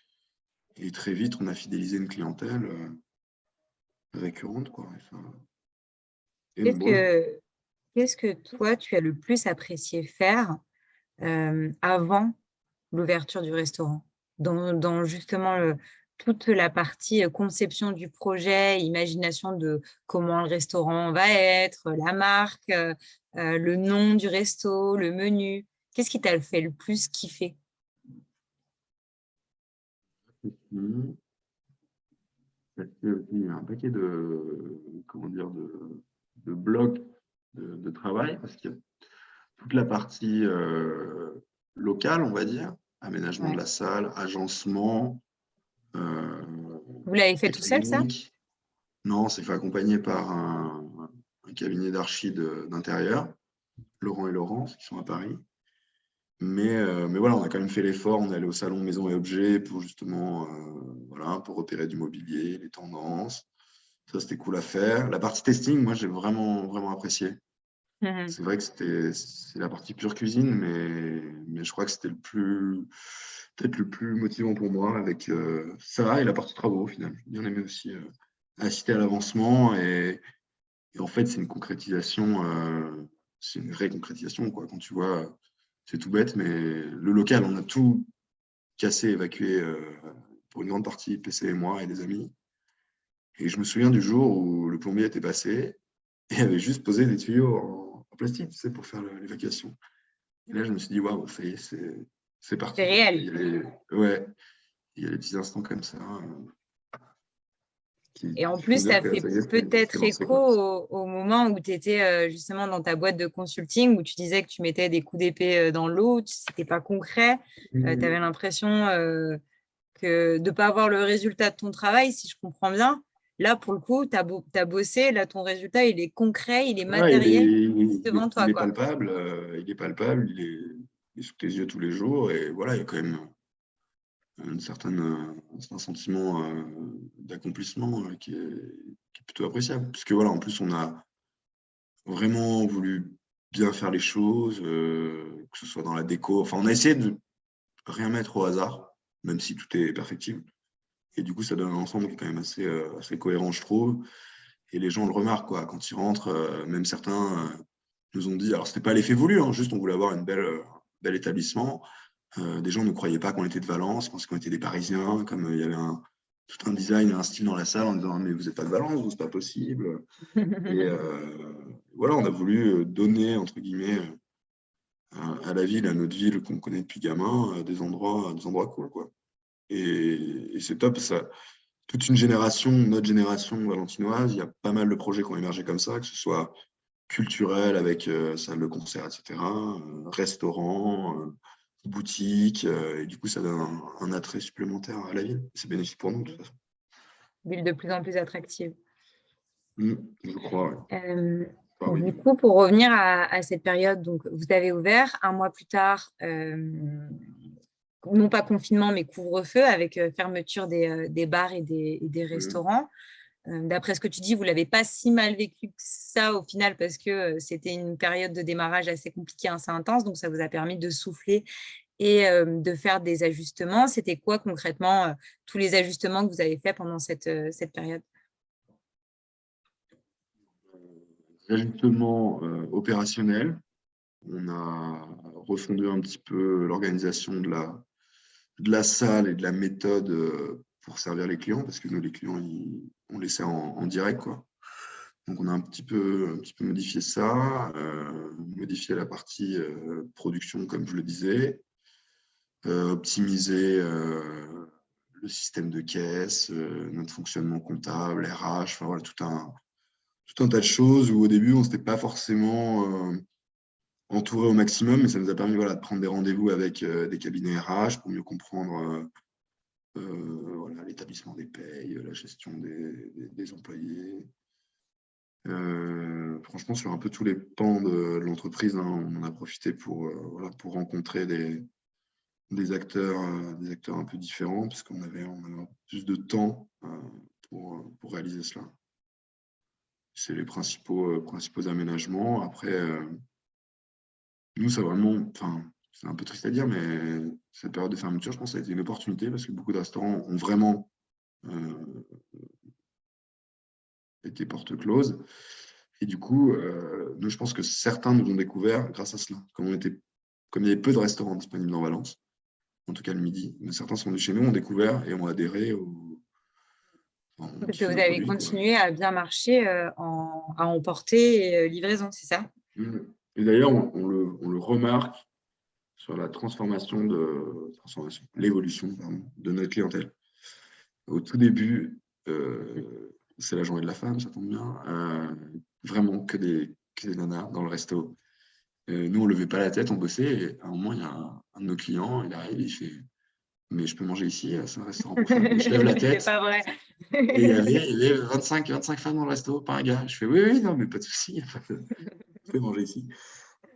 Et très vite, on a fidélisé une clientèle récurrente, quoi. Et Qu'est-ce nombreuse. que, qu'est-ce que toi, tu as le plus apprécié faire avant l'ouverture du restaurant? Dans justement toute la partie conception du projet, imagination de comment le restaurant va être, la marque, le nom du resto, le menu. Qu'est-ce qui t'a fait le plus kiffer? Mhm. Parce qu'il y a un paquet comment dire, de blocs de travail, parce qu'il y a toute la partie locale, on va dire, aménagement de Ouais. la salle, agencement, Vous l'avez fait tout seul, ça? technique. Non, c'est fait accompagner par un cabinet d'archi d'intérieur, Laurent et Laurence, qui sont à Paris. Mais voilà, on a quand même fait l'effort. On est allé au salon Maison et Objets pour justement, voilà, pour repérer du mobilier, les tendances. Ça, c'était cool à faire. La partie testing, moi, j'ai vraiment, vraiment apprécié. Mhm. C'est vrai que c'est la partie pure cuisine, mais je crois que c'était peut-être le plus motivant pour moi avec ça et la partie travaux, au final. J'ai bien aimé aussi assister à l'avancement et en fait, c'est une concrétisation, c'est une vraie concrétisation, quoi. Quand tu vois, c'est tout bête, mais le local, on a tout cassé, évacué pour une grande partie, PC et moi et des amis. Et je me souviens du jour où le plombier était passé et avait juste posé des tuyaux en plastique, tu sais, pour faire l'évacuation. Et là, je me suis dit, waouh, ça y est, c'est C'est parti, quoi. réel. Ouais, il y a des petits instants comme ça Et en qui font plus, dire ça que fait ça y est, c'est peut-être lancé, écho quoi. au moment où tu étais justement dans ta boîte de consulting, où tu disais que tu mettais des coups d'épée dans l'eau, c'était pas concret. Tu avais l'impression de ne pas avoir le résultat de ton travail, si je comprends bien. Là, pour le coup, tu as bossé, là, ton résultat, il est concret, il est Ouais, matériel, il est devant toi, il est quoi. palpable, il est sous tes yeux tous les jours, et voilà, il y a quand même un sentiment d'accomplissement qui est plutôt appréciable. Parce que voilà, en plus, on a vraiment voulu bien faire les choses, que ce soit dans la déco. Enfin, on a essayé de rien mettre au hasard, même si tout est perfectible. Et du coup, ça donne un ensemble qui est quand même assez cohérent, je trouve. Et les gens le remarquent, quoi. Quand ils rentrent, même certains nous ont dit, alors c'était pas l'effet voulu, hein, juste on voulait avoir bel établissement. Des gens ne croyaient pas qu'on était de Valence, ils pensaient qu'on était des Parisiens, comme il y avait tout un design, un style dans la salle en disant mais vous n'êtes pas de Valence, vous, c'est pas possible. Et voilà, on a voulu donner, entre guillemets, à la ville, à notre ville qu'on connaît depuis gamin, des endroits cool, quoi. Et c'est top, ça. Toute une génération, notre génération valentinoise, il y a pas mal de projets qui ont émergé comme ça, que ce soit culturel avec salle de concert, etc., restaurant, boutique, et du coup, ça donne un attrait supplémentaire à la ville. C'est bénéfique pour nous, de toute façon. Ville de plus en plus attractive. Je crois, ouais. Enfin, oui. Du coup, pour revenir à cette période, donc vous avez ouvert un mois plus tard, non pas confinement, mais couvre-feu avec fermeture des bars et des restaurants. D'après ce que tu dis, vous ne l'avez pas si mal vécu que ça au final parce que c'était une période de démarrage assez compliquée, assez intense, donc ça vous a permis de souffler et de faire des ajustements. C'était quoi concrètement tous les ajustements que vous avez faits pendant cette période? Ajustement opérationnel. On a refondu un petit peu l'organisation de de la salle et de la méthode pour servir les clients, parce que nous, les clients, on les sert en direct, quoi. Donc, on a un petit peu modifié ça, modifié la partie production, comme je le disais, optimiser le système de caisse, notre fonctionnement comptable, RH, enfin, voilà, tout un tas de choses où au début, on s'était pas forcément entouré au maximum, mais ça nous a permis voilà, de prendre des rendez-vous avec des cabinets RH pour mieux comprendre voilà, l'établissement des payes, la gestion des employés. Franchement, sur un peu tous les pans de l'entreprise, hein, on en a profité voilà, pour rencontrer des acteurs un peu différents, parce qu'on avait plus de temps pour réaliser cela. C'est les principaux aménagements. Après, nous, c'est vraiment, enfin, c'est un peu triste à dire, mais cette période de fermeture, je pense que ça a été une opportunité parce que beaucoup de restaurants ont vraiment été porte close. Et du coup, nous, je pense que certains nous ont découvert grâce à cela. Comme il y avait peu de restaurants disponibles dans Valence, en tout cas le midi, mais certains sont venus chez nous, ont découvert et ont adhéré Parce que vous avez continué à bien marcher à emporter et livraison, c'est ça? Et d'ailleurs, on le remarque sur la l'évolution de notre clientèle. Au tout début, c'est la journée de la femme, ça tombe bien, vraiment que des nanas dans le resto. Nous, on ne levait pas la tête, on bossait, et à un moment, il y a un de nos clients, il arrive, il fait « Mais je peux manger ici, c'est un restaurant pour femmes ». Et je lève la tête. C'est pas vrai. Et il y avait 25 femmes dans le resto, pas un gars. Je fais « Oui, non, mais pas de souci, vous pouvez manger ici ».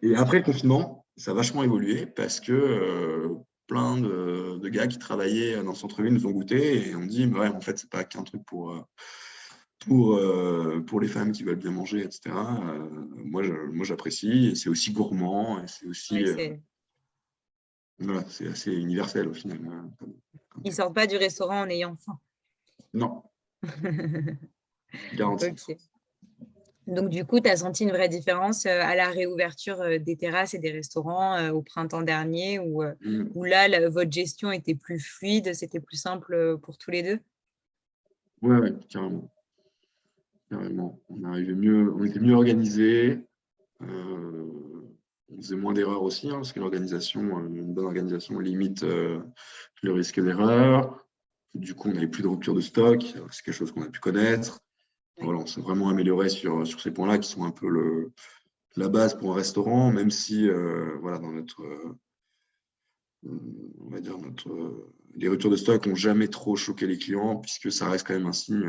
Et après le confinement, ça a vachement évolué parce que plein de gars qui travaillaient dans le centre-ville nous ont goûté et on dit ouais, en fait, c'est pas qu'un truc pour les femmes qui veulent bien manger, etc. Moi, j'apprécie et c'est aussi gourmand et c'est aussi voilà, c'est assez universel au final. Ils ne sortent pas du restaurant en ayant faim. Non. Garanti. Okay. Donc, du coup, tu as senti une vraie différence à la réouverture des terrasses et des restaurants au printemps dernier où là, votre gestion était plus fluide, c'était plus simple pour tous les deux? Ouais, carrément. Carrément. On était mieux organisés. On faisait moins d'erreurs aussi, hein, parce que une bonne organisation limite le risque d'erreur. Du coup, on n'avait plus de rupture de stock. C'est quelque chose qu'on a pu connaître. Voilà, on s'est vraiment amélioré sur ces points-là qui sont un peu la base pour un restaurant, même si voilà, dans on va dire les ruptures de stock n'ont jamais trop choqué les clients, puisque ça reste quand même un signe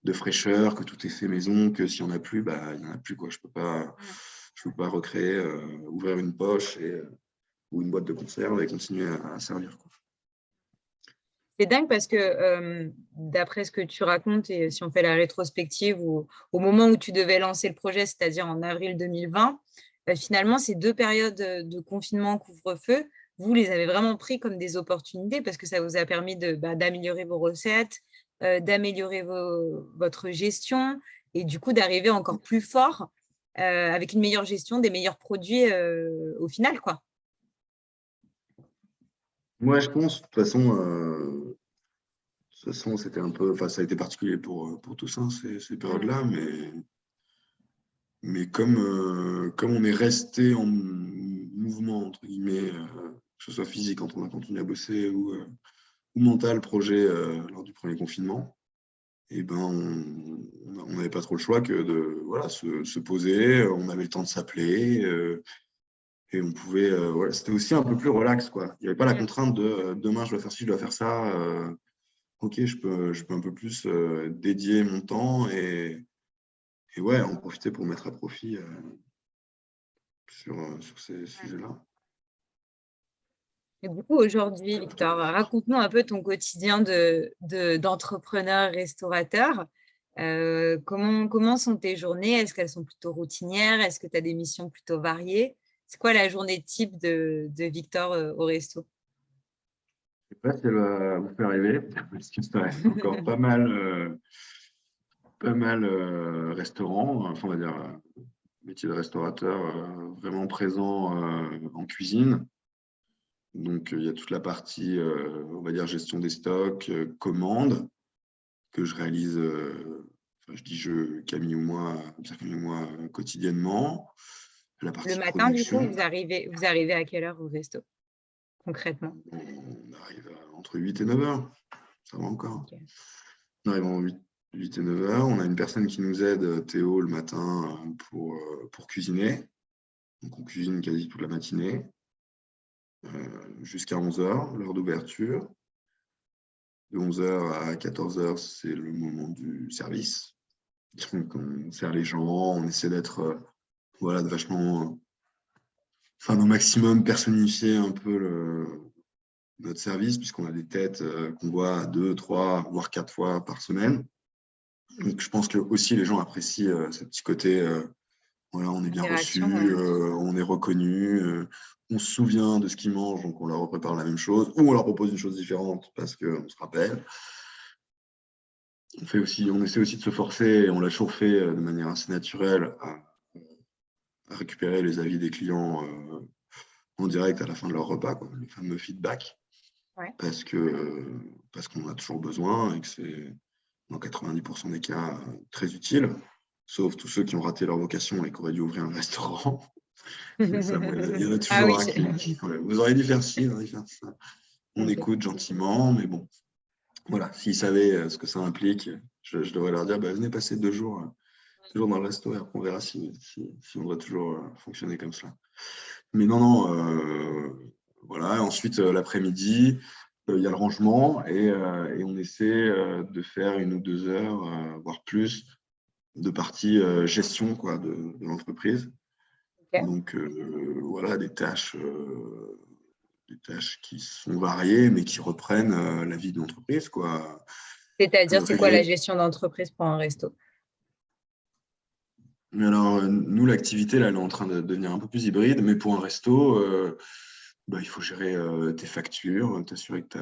de fraîcheur, que tout est fait maison, que s'il n'y en a plus, bah, il n'y en a plus, quoi. Je peux pas recréer, ouvrir une poche ou une boîte de conserve et continuer à servir, quoi. C'est dingue parce que d'après ce que tu racontes et si on fait la rétrospective au moment où tu devais lancer le projet, c'est-à-dire en avril 2020, finalement, ces 2 périodes de confinement, couvre-feu, vous les avez vraiment pris comme des opportunités parce que ça vous a permis d'améliorer vos recettes, d'améliorer votre gestion et du coup d'arriver encore plus fort avec une meilleure gestion, des meilleurs produits au final, quoi. Moi, je pense, de toute façon, c'était un peu, enfin, ça a été particulier pour tous, hein, ces périodes-là, mais comme on est resté en mouvement, entre guillemets, que ce soit physique quand on a continué à bosser ou mental projet lors du premier confinement, et ben on n'avait pas trop le choix que de voilà, se poser, on avait le temps de s'appeler et on pouvait, voilà, c'était aussi un peu plus relax, quoi. Il n'y avait pas la contrainte de demain je dois faire ci, je dois faire ça. Ok, je peux un peu plus dédier mon temps et ouais, en profiter pour mettre à profit sur ces sujets-là. Et du coup, aujourd'hui, Victor, raconte-nous un peu ton quotidien d'entrepreneur restaurateur. Comment sont tes journées? Est-ce qu'elles sont plutôt routinières? Est-ce que tu as des missions plutôt variées? C'est quoi la journée type de Victor au resto? Je ne sais pas si elle va vous faire rêver, parce que ça reste encore pas mal restaurant, enfin, on va dire métier de restaurateur vraiment présent en cuisine. Donc, il y a toute la partie, on va dire, gestion des stocks, commandes, que je réalise, je dis Camille ou moi, Pierre-Camille ou moi, quotidiennement. La Le partie matin, du coup, production, vous arrivez à quelle heure au resto, concrètement? on arrive entre 8 et 9 heures. Ça va encore. Ok. On arrive en 8 et 9 heures. On a une personne qui nous aide, Théo, le matin, pour cuisiner. Donc, on cuisine quasi toute la matinée, jusqu'à 11 heures, l'heure d'ouverture. De 11 heures à 14 heures, c'est le moment du service. Donc, on sert les gens, on essaie d'être voilà, de vachement, au maximum personnifier un peu notre service, puisqu'on a des têtes qu'on voit 2, 3, voire 4 fois par semaine. Donc, je pense que aussi les gens apprécient ce petit côté, voilà, on est bien reçu, Interaction, on est reconnu, on se souvient de ce qu'ils mangent, donc on leur prépare la même chose, ou on leur propose une chose différente parce qu'on se rappelle. On essaie aussi de se forcer, et on l'a toujours fait de manière assez naturelle, à récupérer les avis des clients en direct à la fin de leur repas, quoi, le fameux feedback, ouais. parce qu'on en a toujours besoin et que c'est dans 90% des cas très utile, sauf tous ceux qui ont raté leur vocation et qui auraient dû ouvrir un restaurant. Ça, il y en a Ah toujours oui, un ouais, vous auriez dû faire ci, vous auriez dû faire ça. On ok. écoute gentiment, mais bon, voilà, s'ils savaient ce que ça implique, je devrais leur dire, venez passer 2 jours dans le resto et après on verra si on doit toujours fonctionner comme cela. Mais non, voilà. Ensuite, l'après-midi, il y a le rangement et on essaie de faire 1 ou 2 heures, voire plus, de partie gestion, quoi, de l'entreprise. Ok. Donc, voilà, des tâches qui sont variées, mais qui reprennent la vie de l'entreprise, quoi. C'est-à-dire, c'est quoi la Régler. gestion d'entreprise pour un resto? Alors, nous, l'activité, là, elle est en train de devenir un peu plus hybride, mais pour un resto, il faut gérer tes factures, t'assurer que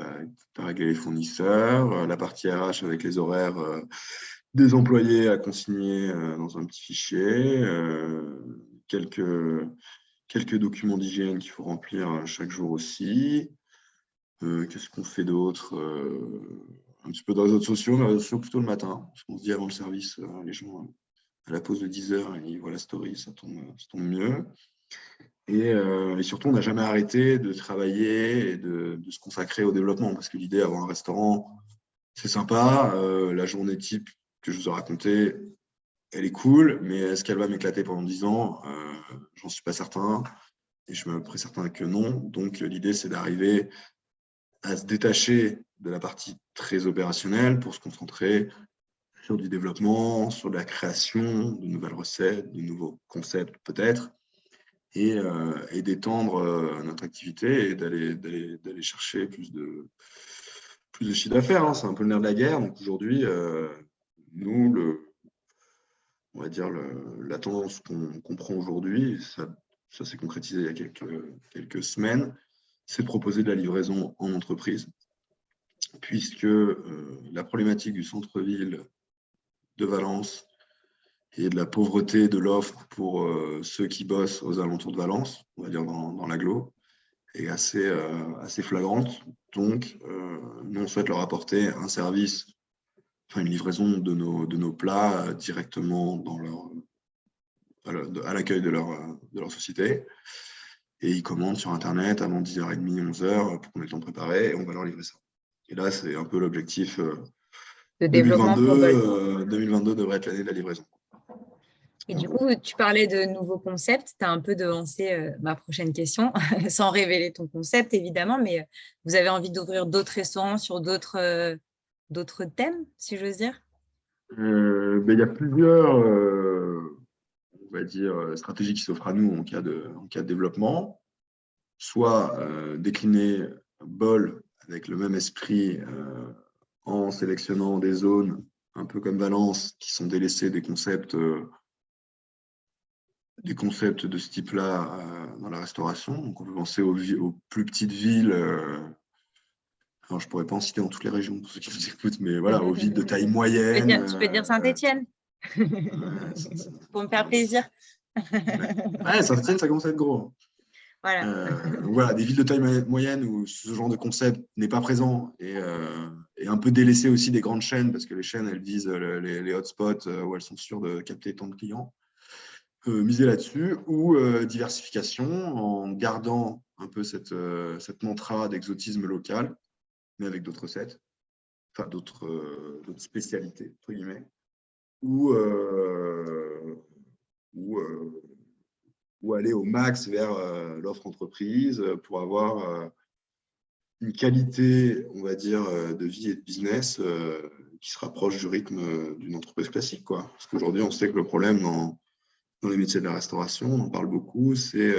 tu as réglé les fournisseurs, la partie RH avec les horaires des employés à consigner dans un petit fichier, quelques documents d'hygiène qu'il faut remplir chaque jour aussi. Qu'est-ce qu'on fait d'autre? Un petit peu dans les réseaux sociaux, mais les réseaux sociaux plutôt le matin, parce qu'on se dit avant le service, les gens, à la pause de 10 heures, ils voient la story, ça tombe mieux. Et surtout, on n'a jamais arrêté de travailler et de se consacrer au développement, parce que l'idée, avoir un restaurant, c'est sympa. La journée type que je vous ai racontée, elle est cool, mais est-ce qu'elle va m'éclater pendant 10 ans? J'en suis pas certain, et je me près certain que non. Donc, l'idée, c'est d'arriver à se détacher de la partie très opérationnelle pour se concentrer sur du développement, sur de la création de nouvelles recettes, de nouveaux concepts peut-être, et d'étendre notre activité et d'aller chercher plus de chiffre d'affaires, hein. C'est un peu le nerf de la guerre. Donc aujourd'hui, nous, on va dire la tendance qu'on prend aujourd'hui, ça s'est concrétisé il y a quelques semaines, c'est de proposer de la livraison en entreprise, puisque la problématique du centre-ville de Valence et de la pauvreté de l'offre pour ceux qui bossent aux alentours de Valence, on va dire dans l'agglo, est assez flagrante. Donc, nous, on souhaite leur apporter un service, une livraison de nos plats directement à l'accueil de leur société. Et ils commandent sur Internet avant 10h30, 11h pour qu'on ait le temps de préparer et on va leur livrer ça. Et là, c'est un peu l'objectif. De développement pour Bolt. 2022 devrait être l'année de la livraison. Et du coup, tu parlais de nouveaux concepts. Tu as un peu devancé ma prochaine question, sans révéler ton concept, évidemment, mais vous avez envie d'ouvrir d'autres restaurants sur d'autres thèmes, si j'ose dire? Il y a plusieurs on va dire, stratégies qui s'offrent à nous en cas de développement. Soit décliner Bol avec le même esprit en sélectionnant des zones un peu comme Valence qui sont délaissées des concepts de ce type-là dans la restauration. Donc on peut penser aux plus petites villes. Alors je ne pourrais pas en citer dans toutes les régions pour ceux qui nous écoutent, mais voilà, aux villes de taille moyenne. Tu peux dire Saint-Étienne pour me faire plaisir. Ouais, Saint-Étienne, ça commence à être gros. Voilà. Voilà, des villes de taille moyenne où ce genre de concept n'est pas présent et un peu délaissé aussi des grandes chaînes parce que les chaînes, elles visent les hotspots où elles sont sûres de capter tant de clients. Miser là-dessus ou diversification en gardant un peu cette mantra d'exotisme local, mais avec d'autres recettes, enfin d'autres spécialités, entre guillemets, ou, ou, euh, ou aller au max vers l'offre entreprise pour avoir une qualité, on va dire, de vie et de business qui se rapproche du rythme d'une entreprise classique, quoi. Parce qu'aujourd'hui, on sait que le problème dans les métiers de la restauration, on en parle beaucoup, c'est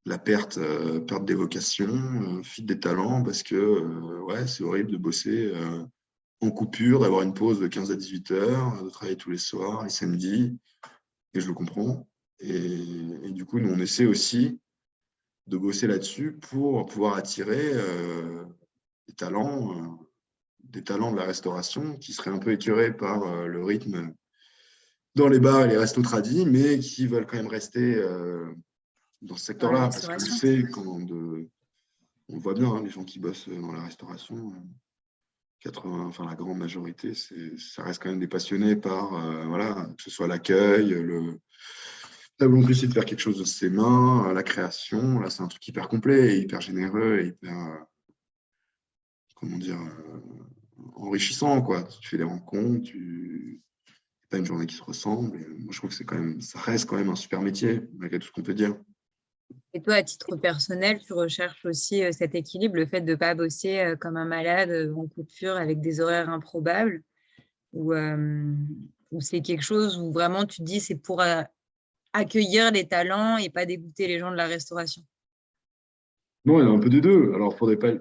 la perte des vocations, fuite des talents, parce que ouais, c'est horrible de bosser en coupure, d'avoir une pause de 15 à 18 heures, de travailler tous les soirs, les samedis, et je le comprends. Et du coup, nous, on essaie aussi de bosser là-dessus pour pouvoir attirer des talents de la restauration qui seraient un peu écœurés par le rythme dans les bars et les restos tradis, mais qui veulent quand même rester dans ce Dans la secteur-là, parce qu'on restauration. sait, on voit bien, hein, les gens qui bossent dans la restauration, 80, enfin la grande majorité, ça reste quand même des passionnés par, voilà, que ce soit l'accueil, la volonté aussi de faire quelque chose de ses mains, la création. Là, c'est un truc hyper complet, et hyper généreux, et hyper, comment dire, enrichissant, quoi. Tu fais des rencontres, pas une journée qui se ressemble. Et moi, je trouve que ça reste quand même un super métier, malgré tout ce qu'on peut dire. Et toi, à titre personnel, tu recherches aussi cet équilibre, le fait de ne pas bosser comme un malade en coupure avec des horaires improbables, ou c'est quelque chose où vraiment tu te dis c'est pour accueillir les talents et pas dégoûter les gens de la restauration. Non, il y a un peu des deux. Alors, il ne faudrait pas.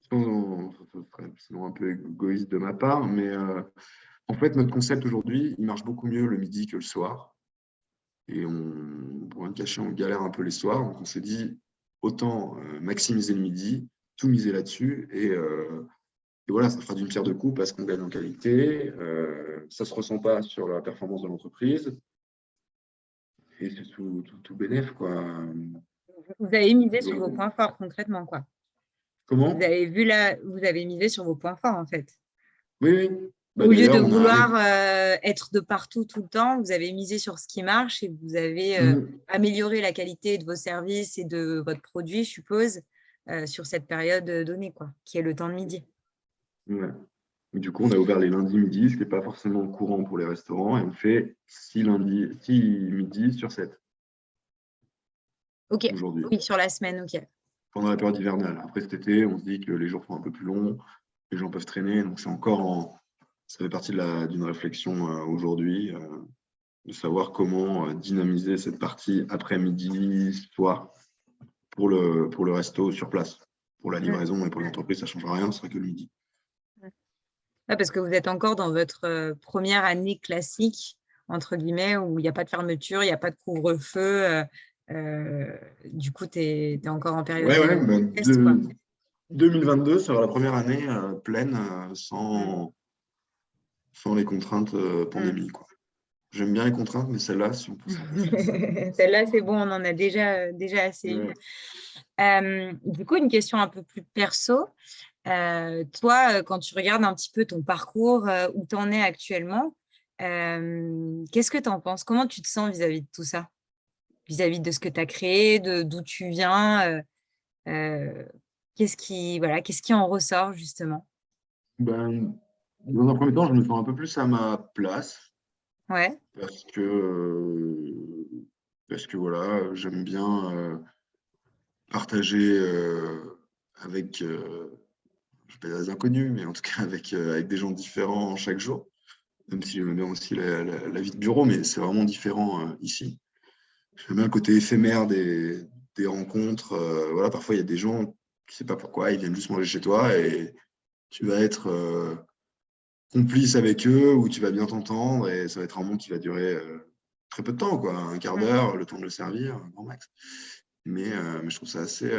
Sinon un peu égoïste de ma part, mais en fait, notre concept aujourd'hui, il marche beaucoup mieux le midi que le soir. Et pour rien te cacher, on galère un peu les soirs. Donc, on s'est dit, autant maximiser le midi, tout miser là-dessus. Et voilà, ça fera d'une pierre deux coups parce qu'on gagne en qualité. Ça ne se ressent pas sur la performance de l'entreprise. Et c'est tout bénef, quoi. Vous avez misé sur vos points forts concrètement, quoi. Comment? Vous avez misé sur vos points forts, en fait. Oui, oui. Bah, Au lieu de d'ailleurs, on a vouloir être de partout tout le temps, vous avez misé sur ce qui marche et vous avez amélioré la qualité de vos services et de votre produit, je suppose, sur cette période donnée, quoi, qui est le temps de midi. Ouais. Du coup, on a ouvert les lundis midi, ce qui n'est pas forcément courant pour les restaurants, et on fait 6 midi sur 7 Ok, aujourd'hui, oui, sur la semaine, ok. pendant la période hivernale. Après cet été, on se dit que les jours sont un peu plus longs, les gens peuvent traîner, donc ça fait partie d'une réflexion aujourd'hui, de savoir comment dynamiser cette partie après-midi, soir, pour le resto sur place. Pour la livraison et pour l'entreprise, ça ne changera rien, ce sera que le midi. Ouais, parce que vous êtes encore dans votre première année classique, entre guillemets, où il n'y a pas de fermeture, il n'y a pas de couvre-feu. Du coup, tu es encore en période Ouais, de test, quoi. 2022 sera la première année pleine sans les contraintes pandémie, quoi. J'aime bien les contraintes, mais celle-là, si on peut s'en passer. Celle-là, c'est bon, on en a déjà assez eu. Du coup, une question un peu plus perso. Toi, quand tu regardes un petit peu ton parcours, où tu en es actuellement, qu'est-ce que tu en penses? Comment tu te sens vis-à-vis de tout ça? Vis-à-vis de ce que tu as créé, d'où tu viens, qu'est-ce qui en ressort justement? Ben, dans un premier temps, je me sens un peu plus à ma place Ouais. parce que voilà, j'aime bien partager avec, je ne vais pas dire des inconnus, mais en tout cas avec des gens différents chaque jour, même si j'aime bien aussi la vie de bureau, mais c'est vraiment différent ici. J'aime bien le côté éphémère des rencontres. Voilà, parfois, il y a des gens, tu ne sais pas pourquoi, ils viennent juste manger chez toi et tu vas être complice avec eux ou tu vas bien t'entendre et ça va être un monde qui va durer très peu de temps, quoi, un quart d'heure, le temps de le servir, un grand max. Mais je trouve ça assez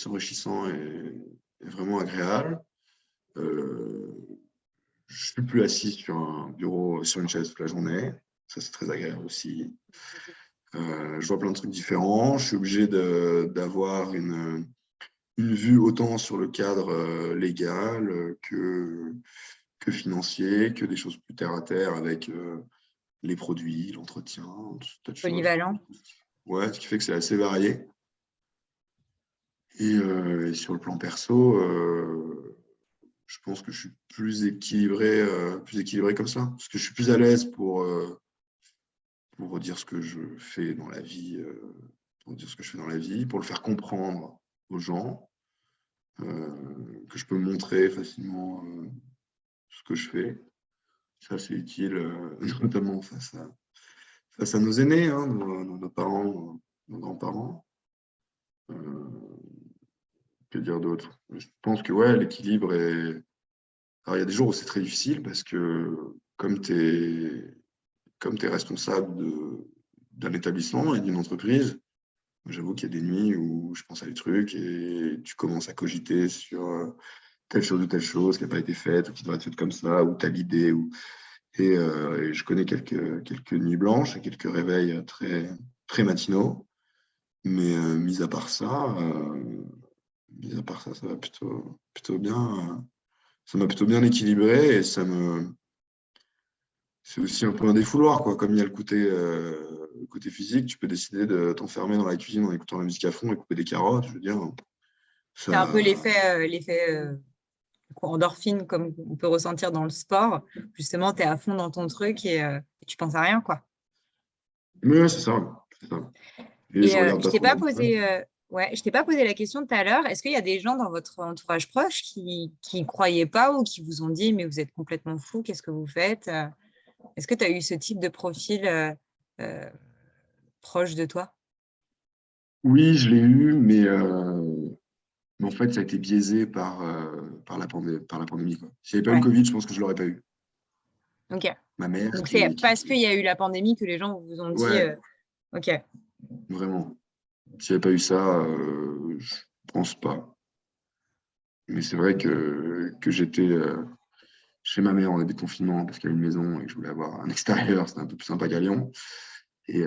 enrichissant et vraiment agréable. Je ne suis plus assis sur un bureau, sur une chaise toute la journée. Ça, c'est très agréable aussi. Je vois plein de trucs différents. Je suis obligé d'avoir une vue autant sur le cadre légal que financier, que des choses plus terre à terre avec les produits, l'entretien, tout un tas de choses. Polyvalent. Ouais, ce qui fait que c'est assez varié. Et sur le plan perso, je pense que je suis plus équilibré comme ça. Parce que je suis plus à l'aise pour dire ce que je fais dans la vie, pour le faire comprendre aux gens, que je peux montrer facilement ce que je fais. Ça, c'est utile, notamment face à nos aînés, hein, nos parents, nos grands-parents. Que dire d'autre? Je pense que ouais, l'équilibre est. Alors, il y a des jours où c'est très difficile parce que comme tu es responsable d'un établissement et d'une entreprise, j'avoue qu'il y a des nuits où je pense à des trucs et tu commences à cogiter sur telle chose qui n'a pas été faite ou qui devrait être faite comme ça, ou telle idée. Et je connais quelques nuits blanches et quelques réveils très, très matinaux. Mais mis à part ça, ça va plutôt bien. Ça m'a plutôt bien équilibré et c'est aussi un peu un défouloir, quoi. Comme il y a le côté physique, tu peux décider de t'enfermer dans la cuisine en écoutant la musique à fond et couper des carottes. Je veux dire, C'est un peu ça. l'effet endorphine comme on peut ressentir dans le sport. Justement, tu es à fond dans ton truc et tu penses à rien, quoi. Mais ouais, c'est ça. C'est ça. Et je Et regarde je pas t'ai trop. pas posé, je t'ai pas posé la question tout à l'heure. Est-ce qu'il y a des gens dans votre entourage proche qui ne croyaient pas ou qui vous ont dit, mais vous êtes complètement fou, qu'est-ce que vous faites? Est-ce que tu as eu ce type de profil euh, proche de toi? Oui, je l'ai eu, mais en fait, ça a été biaisé par la pandémie, quoi. S'il n'y avait pas eu le Ouais, Covid, je pense que je ne l'aurais pas eu. ok. Ma mère Donc, c'est parce qu'il y a eu la pandémie que les gens vous ont dit, Ouais, ok. vraiment. S'il n'y avait pas eu ça, je pense pas. Mais c'est vrai que j'étais chez ma mère en début de confinement parce qu'il y a une maison et que je voulais avoir un extérieur, c'était un peu plus sympa qu'à Lyon. Et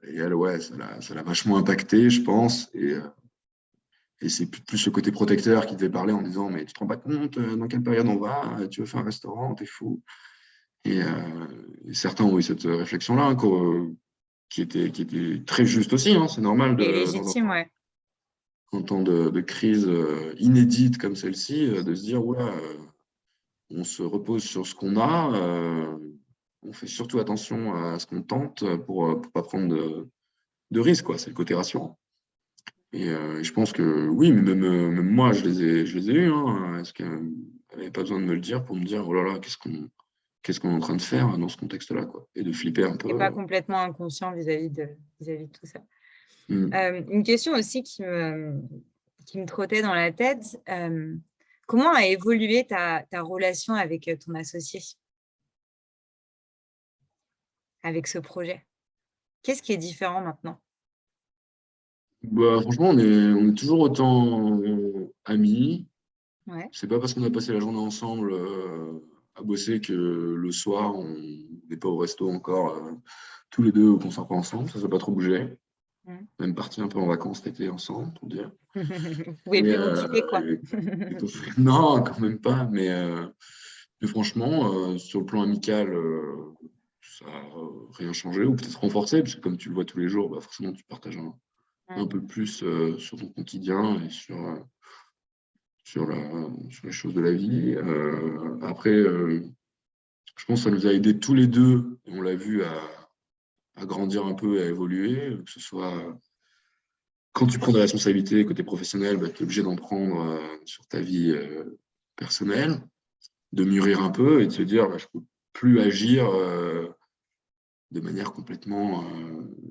elle, ouais, ça l'a vachement impacté, je pense. Et c'est plus le côté protecteur qui devait parler en disant, mais tu te rends pas compte dans quelle période on va, tu veux faire un restaurant, t'es fou. Et certains ont eu cette réflexion-là, hein, qui était très juste aussi, hein. C'est normal Et dans légitime, ouais. un temps de crise inédite comme celle-ci, de se dire, oula, on se repose sur ce qu'on a, on fait surtout attention à ce qu'on tente pour pas prendre de risques, quoi. C'est le côté rassurant. Et je pense que oui, mais même moi, je les ai eus, hein. Est-ce qu'elle n'avait pas besoin de me le dire pour me dire, oh là là, qu'est-ce qu'on est en train de faire dans ce contexte-là, quoi, et de flipper un Et peu. pas complètement inconscient vis-à-vis de tout ça. Mm. Une question aussi qui me trottait dans la tête. Comment a évolué ta relation avec ton associé, avec ce projet? Qu'est-ce qui est différent maintenant? Bah, franchement, on est toujours autant amis. Ouais. C'est pas parce qu'on a passé la journée ensemble à bosser que le soir, on n'est pas au resto encore tous les deux ou qu'on sort pas ensemble. Ça n'a pas trop bougé. Mm. Même parti un peu en vacances cet été ensemble, pour dire. Vous pouvez Et, plus vous quitter, quoi. non, quand même pas. Mais franchement, sur le plan amical, ça n'a rien changé ou peut-être renforcé, parce que comme tu le vois tous les jours, bah, forcément, tu partages un peu plus sur ton quotidien et sur les choses de la vie. Après, je pense que ça nous a aidés tous les deux, et on l'a vu à grandir un peu et à évoluer, que ce soit quand tu prends des responsabilités côté professionnel, bah, tu es obligé d'en prendre sur ta vie personnelle, de mûrir un peu et de se dire bah, je ne peux plus agir de manière complètement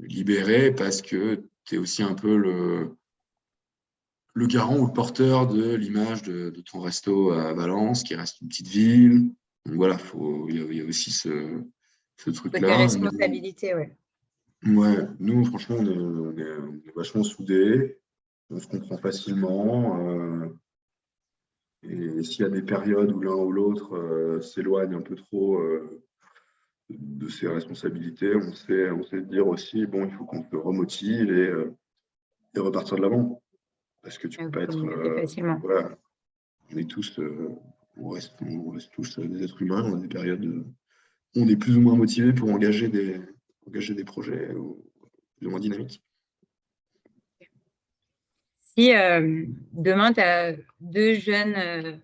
libérée parce que tu es aussi un peu le garant ou le porteur de l'image de ton resto à Valence, qui reste une petite ville. Donc voilà, il y a aussi ce Côté truc-là. responsabilité, ouais. Nous, franchement, on est vachement soudés, on se comprend facilement. Et s'il y a des périodes où l'un ou l'autre s'éloigne un peu trop de ses responsabilités, on sait dire aussi, bon, il faut qu'on se remotive et repartir de l'avant. Parce que tu peux Vous pas être. communiquez facilement. Voilà, on est tous, on reste tous des êtres humains, on a des périodes où on est plus ou moins motivé pour engager des projets plus ou moins dynamiques. Si demain, tu as deux jeunes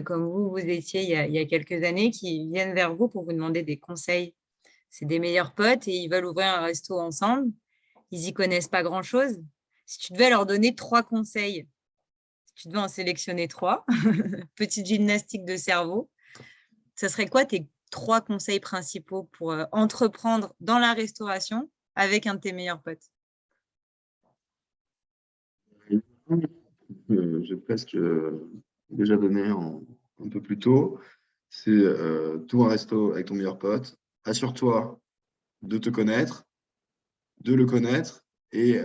comme vous étiez il y a quelques années qui viennent vers vous pour vous demander des conseils. C'est des meilleurs potes et ils veulent ouvrir un resto ensemble. Ils n'y connaissent pas grand-chose. Si tu devais leur donner 3 conseils, si tu devais en sélectionner 3, petite gymnastique de cerveau, ce serait quoi tes 3 conseils principaux pour entreprendre dans la restauration avec un de tes meilleurs potes? J'ai presque déjà donné un peu plus tôt. C'est tout un resto avec ton meilleur pote. Assure-toi de te connaître, de le connaître et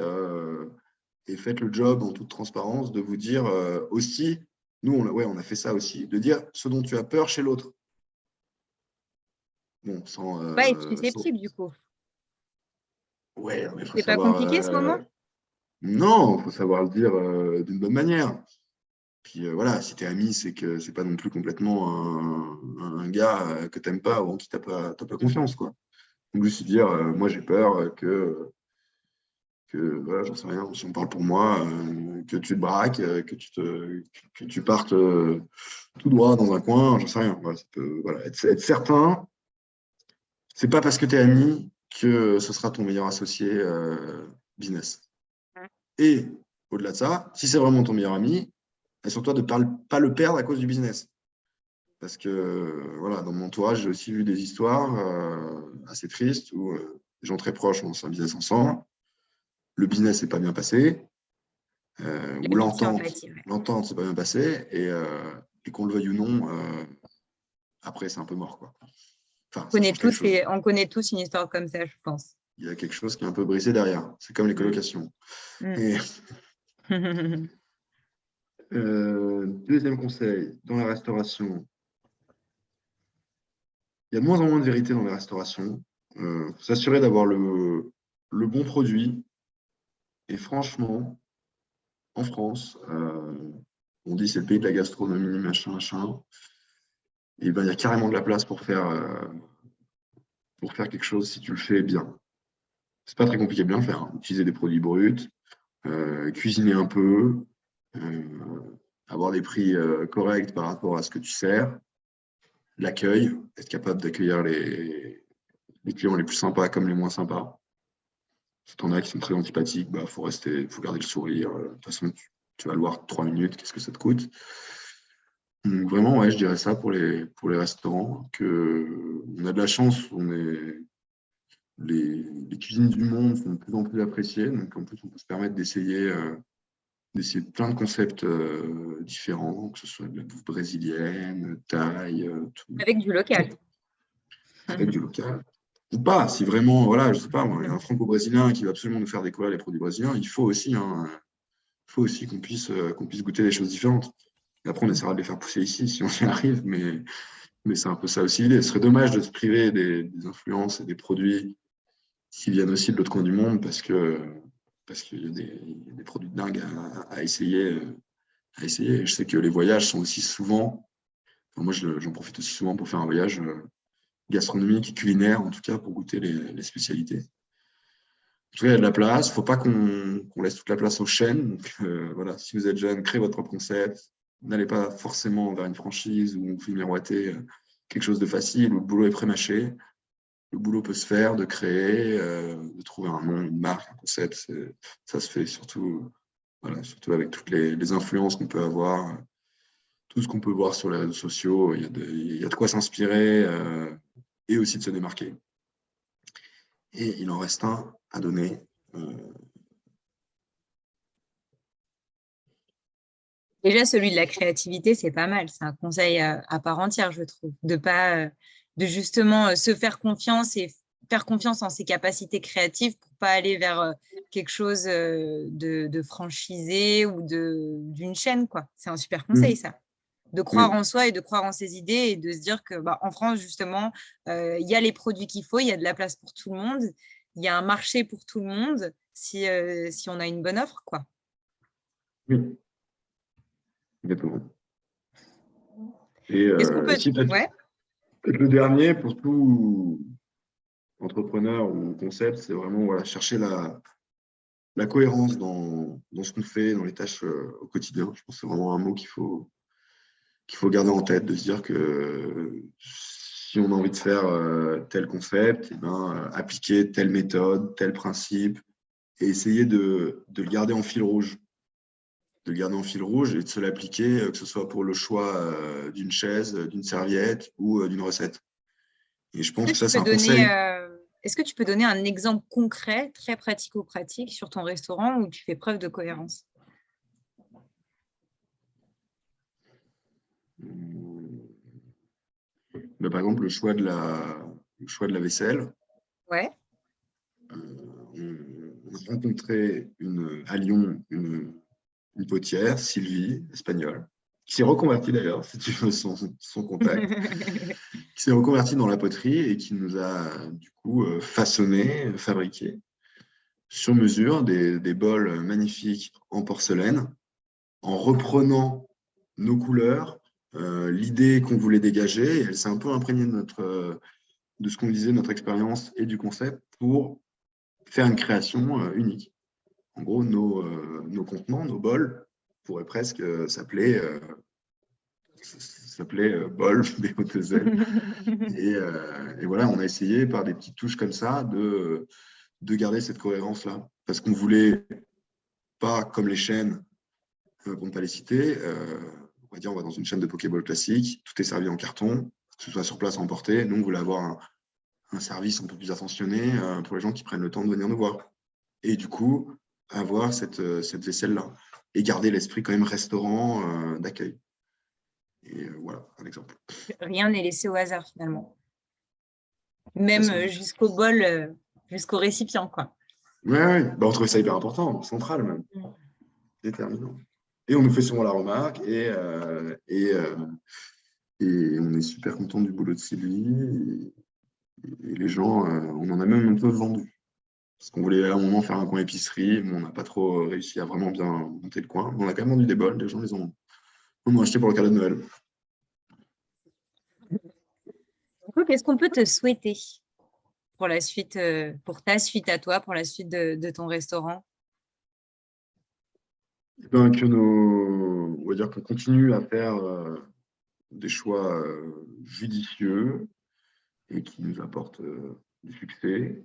faites le job en toute transparence de vous dire aussi, nous on a fait ça aussi, de dire ce dont tu as peur chez l'autre. Bon, Pas être susceptible du coup. Ouais, mais il faut C'est pas savoir. compliqué ce moment? Non, il faut savoir le dire d'une bonne manière. Puis voilà, si t'es ami, c'est que c'est pas non plus complètement un gars que t'aimes pas ou en qui t'as pas confiance, quoi. Donc juste dire, moi j'ai peur que voilà, j'en sais rien, si on parle pour moi, que tu te braques, que tu partes tout droit dans un coin, j'en sais rien. Voilà, ça peut, voilà, être certain, c'est pas parce que tu es ami que ce sera ton meilleur associé business. Et au-delà de ça, si c'est vraiment ton meilleur ami, assure-toi de ne pas le perdre à cause du business. Parce que voilà, dans mon entourage, j'ai aussi vu des histoires assez tristes où des gens très proches ont lancé un business ensemble. Le business n'est pas bien passé, ou L'amitié en pâtit. l'entente s'est pas bien passée, et qu'on le veuille ou non, après c'est un peu mort, quoi. Enfin, ça change quelque chose. On connaît tous une histoire comme ça, je pense. Il y a quelque chose qui est un peu brisé derrière. C'est comme les colocations. Et, deuxième conseil, dans la restauration, il y a de moins en moins de vérité dans les restaurations. S'assurer d'avoir le bon produit. Et franchement, en France, on dit c'est le pays de la gastronomie, machin, machin. Et ben, il y a carrément de la place pour faire quelque chose si tu le fais bien. C'est pas très compliqué de bien le faire, hein. Utiliser des produits bruts, cuisiner un peu, avoir des prix corrects par rapport à ce que tu sers, l'accueil, être capable d'accueillir les clients les plus sympas comme les moins sympas. Si tu en as qui sont très antipathiques, il faut garder le sourire. De toute façon, tu vas le voir 3 minutes, qu'est-ce que ça te coûte? Donc vraiment, ouais, je dirais ça pour les restaurants, on a de la chance, les cuisines du monde sont de plus en plus appréciées, donc en plus on peut se permettre d'essayer plein de concepts différents, que ce soit de la bouffe brésilienne, thaï, tout. Avec du local. Avec du local. Ou pas, si vraiment, voilà, je sais pas, moi, il y a un franco-brésilien qui va absolument nous faire découvrir les produits brésiliens, il faut aussi qu'on puisse goûter des choses différentes. Et après, on essaiera de les faire pousser ici si on y arrive, mais c'est un peu ça aussi l'idée. Ce serait dommage de se priver des influences et des produits qui viennent aussi de l'autre coin du monde parce qu'il y a des produits de dingue à essayer. Et je sais que les voyages sont aussi souvent, enfin, moi j'en profite aussi souvent pour faire un voyage gastronomique et culinaire, en tout cas pour goûter les spécialités. En tout cas, il y a de la place. Il ne faut pas qu'on laisse toute la place aux chaînes. Donc, voilà, si vous êtes jeune, créez votre propre concept. N'allez pas forcément vers une franchise où on fait miroiter quelque chose de facile, où le boulot est pré-mâché. Le boulot peut se faire, de créer, de trouver un nom, une marque, un concept. Ça se fait surtout, voilà, surtout avec toutes les influences qu'on peut avoir, tout ce qu'on peut voir sur les réseaux sociaux. Il y a de quoi s'inspirer et aussi de se démarquer. Et il en reste un à donner. Déjà, celui de la créativité, c'est pas mal. C'est un conseil à part entière, je trouve. De justement se faire confiance et faire confiance en ses capacités créatives pour pas aller vers quelque chose de franchisé ou d'une chaîne, quoi. C'est un super conseil, ça. de croire en soi et de croire en ses idées et de se dire que en France, justement, il y a les produits qu'il faut, il y a de la place pour tout le monde, il y a un marché pour tout le monde si on a une bonne offre, quoi. Oui, exactement. Et Est-ce qu'on peut... si Ouais, peut-être le dernier pour tout entrepreneur ou concept, c'est vraiment chercher la cohérence dans ce qu'on fait, dans les tâches au quotidien. Je pense que c'est vraiment un mot qu'il faut garder en tête, de se dire que si on a envie de faire tel concept, appliquer telle méthode, tel principe, et essayer de le garder en fil rouge. De le garder en fil rouge et de se l'appliquer, que ce soit pour le choix d'une chaise, d'une serviette ou d'une recette. Et je pense que ça, c'est un conseil. Est-ce que tu peux donner un exemple concret, très pratico-pratique, sur ton restaurant où tu fais preuve de cohérence? Par exemple, le choix de la vaisselle. Ouais. On a rencontré à Lyon une potière, Sylvie, espagnole, qui s'est reconvertie d'ailleurs, si tu veux son contact, qui s'est reconvertie dans la poterie et qui nous a du coup façonné, fabriqué sur mesure des bols magnifiques en porcelaine, en reprenant nos couleurs, l'idée qu'on voulait dégager. Et elle s'est un peu imprégnée de ce qu'on disait, notre expérience et du concept pour faire une création unique. En gros, nos contenants, nos bols, pourraient presque s'appeler bol, B-O-T-Z. Et voilà, on a essayé par des petites touches comme ça de garder cette cohérence-là. Parce qu'on voulait pas, comme les chaînes, pour ne pas les citer, on va dire on va dans une chaîne de Pokéball classique, tout est servi en carton, que ce soit sur place ou emporté. Nous, on voulait avoir un service un peu plus attentionné pour les gens qui prennent le temps de venir nous voir. Et du coup, avoir cette vaisselle-là et garder l'esprit quand même restaurant d'accueil. Et voilà, un exemple. Rien n'est laissé au hasard, finalement. Même jusqu'au bol, jusqu'au récipient, quoi. Ouais. On trouvait ça hyper important, central même, déterminant. Et on nous fait souvent la remarque et on est super content du boulot de Sylvie. Et les gens, on en a même un peu vendu. Parce qu'on voulait à un moment faire un coin épicerie, mais on n'a pas trop réussi à vraiment bien monter le coin. On a quand même vendu des bols, les gens les ont acheté pour le cadeau de Noël. Qu'est-ce qu'on peut te souhaiter pour la suite, pour ta suite à toi, pour la suite de ton restaurant? On va dire qu'on continue à faire des choix judicieux et qui nous apportent du succès.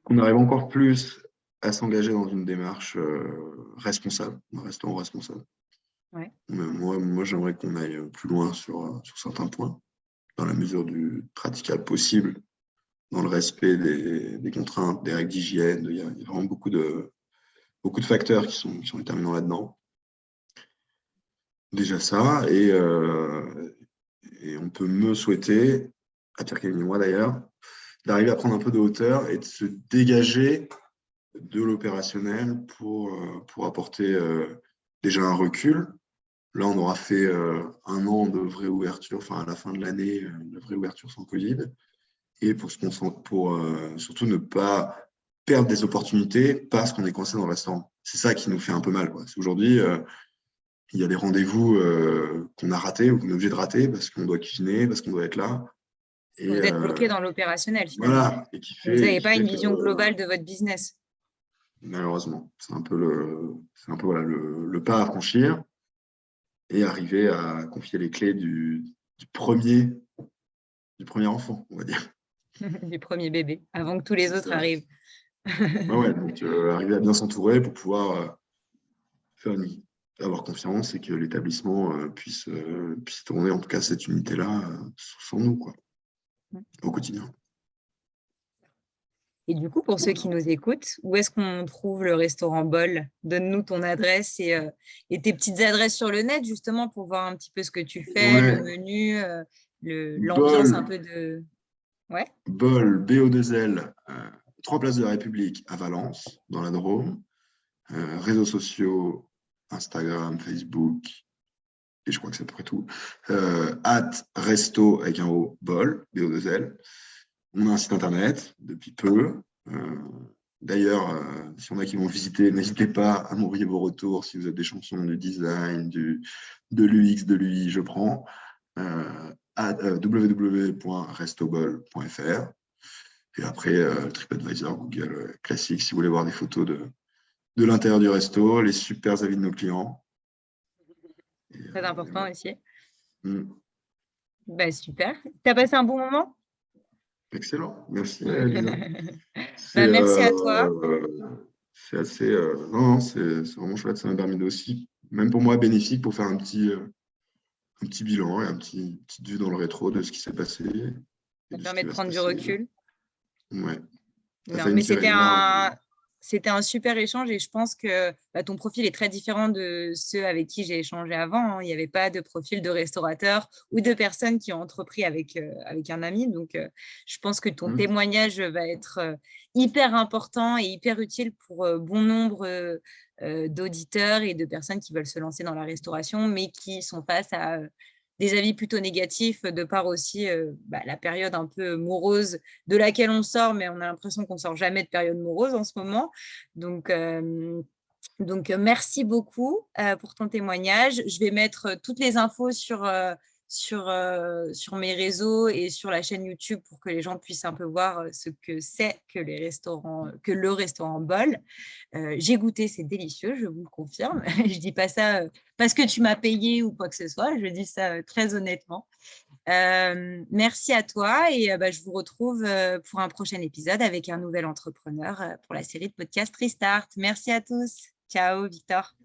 Qu'on arrive encore plus à s'engager dans une démarche responsable, un restaurant responsable. Ouais. Moi j'aimerais qu'on aille plus loin sur certains points, dans la mesure du praticable possible, dans le respect des contraintes, des règles d'hygiène. Il y a vraiment beaucoup de facteurs qui sont déterminants là-dedans. Déjà ça, et on peut me souhaiter, à Pierre-Kevin et moi d'ailleurs, d'arriver à prendre un peu de hauteur et de se dégager de l'opérationnel pour apporter déjà un recul. Là, on aura fait 1 an de vraie ouverture, enfin à la fin de l'année, de vraie ouverture sans Covid. Et pour surtout ne pas perdre des opportunités parce qu'on est coincé dans le restaurant. C'est ça qui nous fait un peu mal. Aujourd'hui, il y a des rendez-vous qu'on a ratés ou qu'on est obligé de rater parce qu'on doit cuisiner, parce qu'on doit être là. Vous êtes bloqué dans l'opérationnel, finalement. Voilà. Et vous n'avez pas une vision globale de votre business. Malheureusement, c'est un peu le pas à franchir et arriver à confier les clés du premier enfant, on va dire. Du premier bébé, avant que tous les autres arrivent. Donc arriver à bien s'entourer pour pouvoir avoir confiance et que l'établissement puisse tourner, en tout cas cette unité-là, sans nous, quoi, au quotidien. Et du coup, pour ceux qui nous écoutent, où est-ce qu'on trouve le restaurant Bol? Donne-nous ton adresse et tes petites adresses sur le net, justement, pour voir un petit peu ce que tu fais, le menu, l'ambiance un peu de… Ouais. Bol, BO2L, 3 places de la République à Valence, dans la Drôme. Réseaux sociaux, Instagram, Facebook, et je crois que c'est à peu près tout, @resto avec un O, bol, B-O-2-L. On a un site internet depuis peu. D'ailleurs, si on a qui vont visiter, n'hésitez pas à m'envoyer vos retours si vous avez des chansons, du design, de l'UX, de l'UI, je prends. www.restobol.fr. Et après, TripAdvisor, Google classique, si vous voulez voir des photos de l'intérieur du resto, les super avis de nos clients. Très important aussi. Bah, super. Tu as passé un bon moment? Excellent. Merci, Lisa. Merci à toi. C'est assez. Non, c'est vraiment chouette. Ça m'a permis aussi, même pour moi, bénéfique pour faire un petit bilan et petite vue dans le rétro de ce qui s'est passé. Ça permet de prendre du recul. Ouais. Non, mais c'était un super échange et je pense que ton profil est très différent de ceux avec qui j'ai échangé avant. Il n'y avait pas de profil de restaurateur ou de personnes qui ont entrepris avec un ami. Donc, je pense que ton témoignage va être hyper important et hyper utile pour bon nombre d'auditeurs et de personnes qui veulent se lancer dans la restauration, mais qui sont face à des avis plutôt négatifs de par aussi la période un peu morose de laquelle on sort, mais on a l'impression qu'on ne sort jamais de période morose en ce moment. Donc, merci beaucoup pour ton témoignage. Je vais mettre toutes les infos sur mes réseaux et sur la chaîne YouTube pour que les gens puissent un peu voir ce que c'est que le restaurant Bol. J'ai goûté, c'est délicieux, je vous le confirme. Je ne dis pas ça parce que tu m'as payé ou quoi que ce soit, je dis ça très honnêtement. Merci à toi et je vous retrouve pour un prochain épisode avec un nouvel entrepreneur pour la série de podcast Restart. Merci à tous. Ciao, Victor.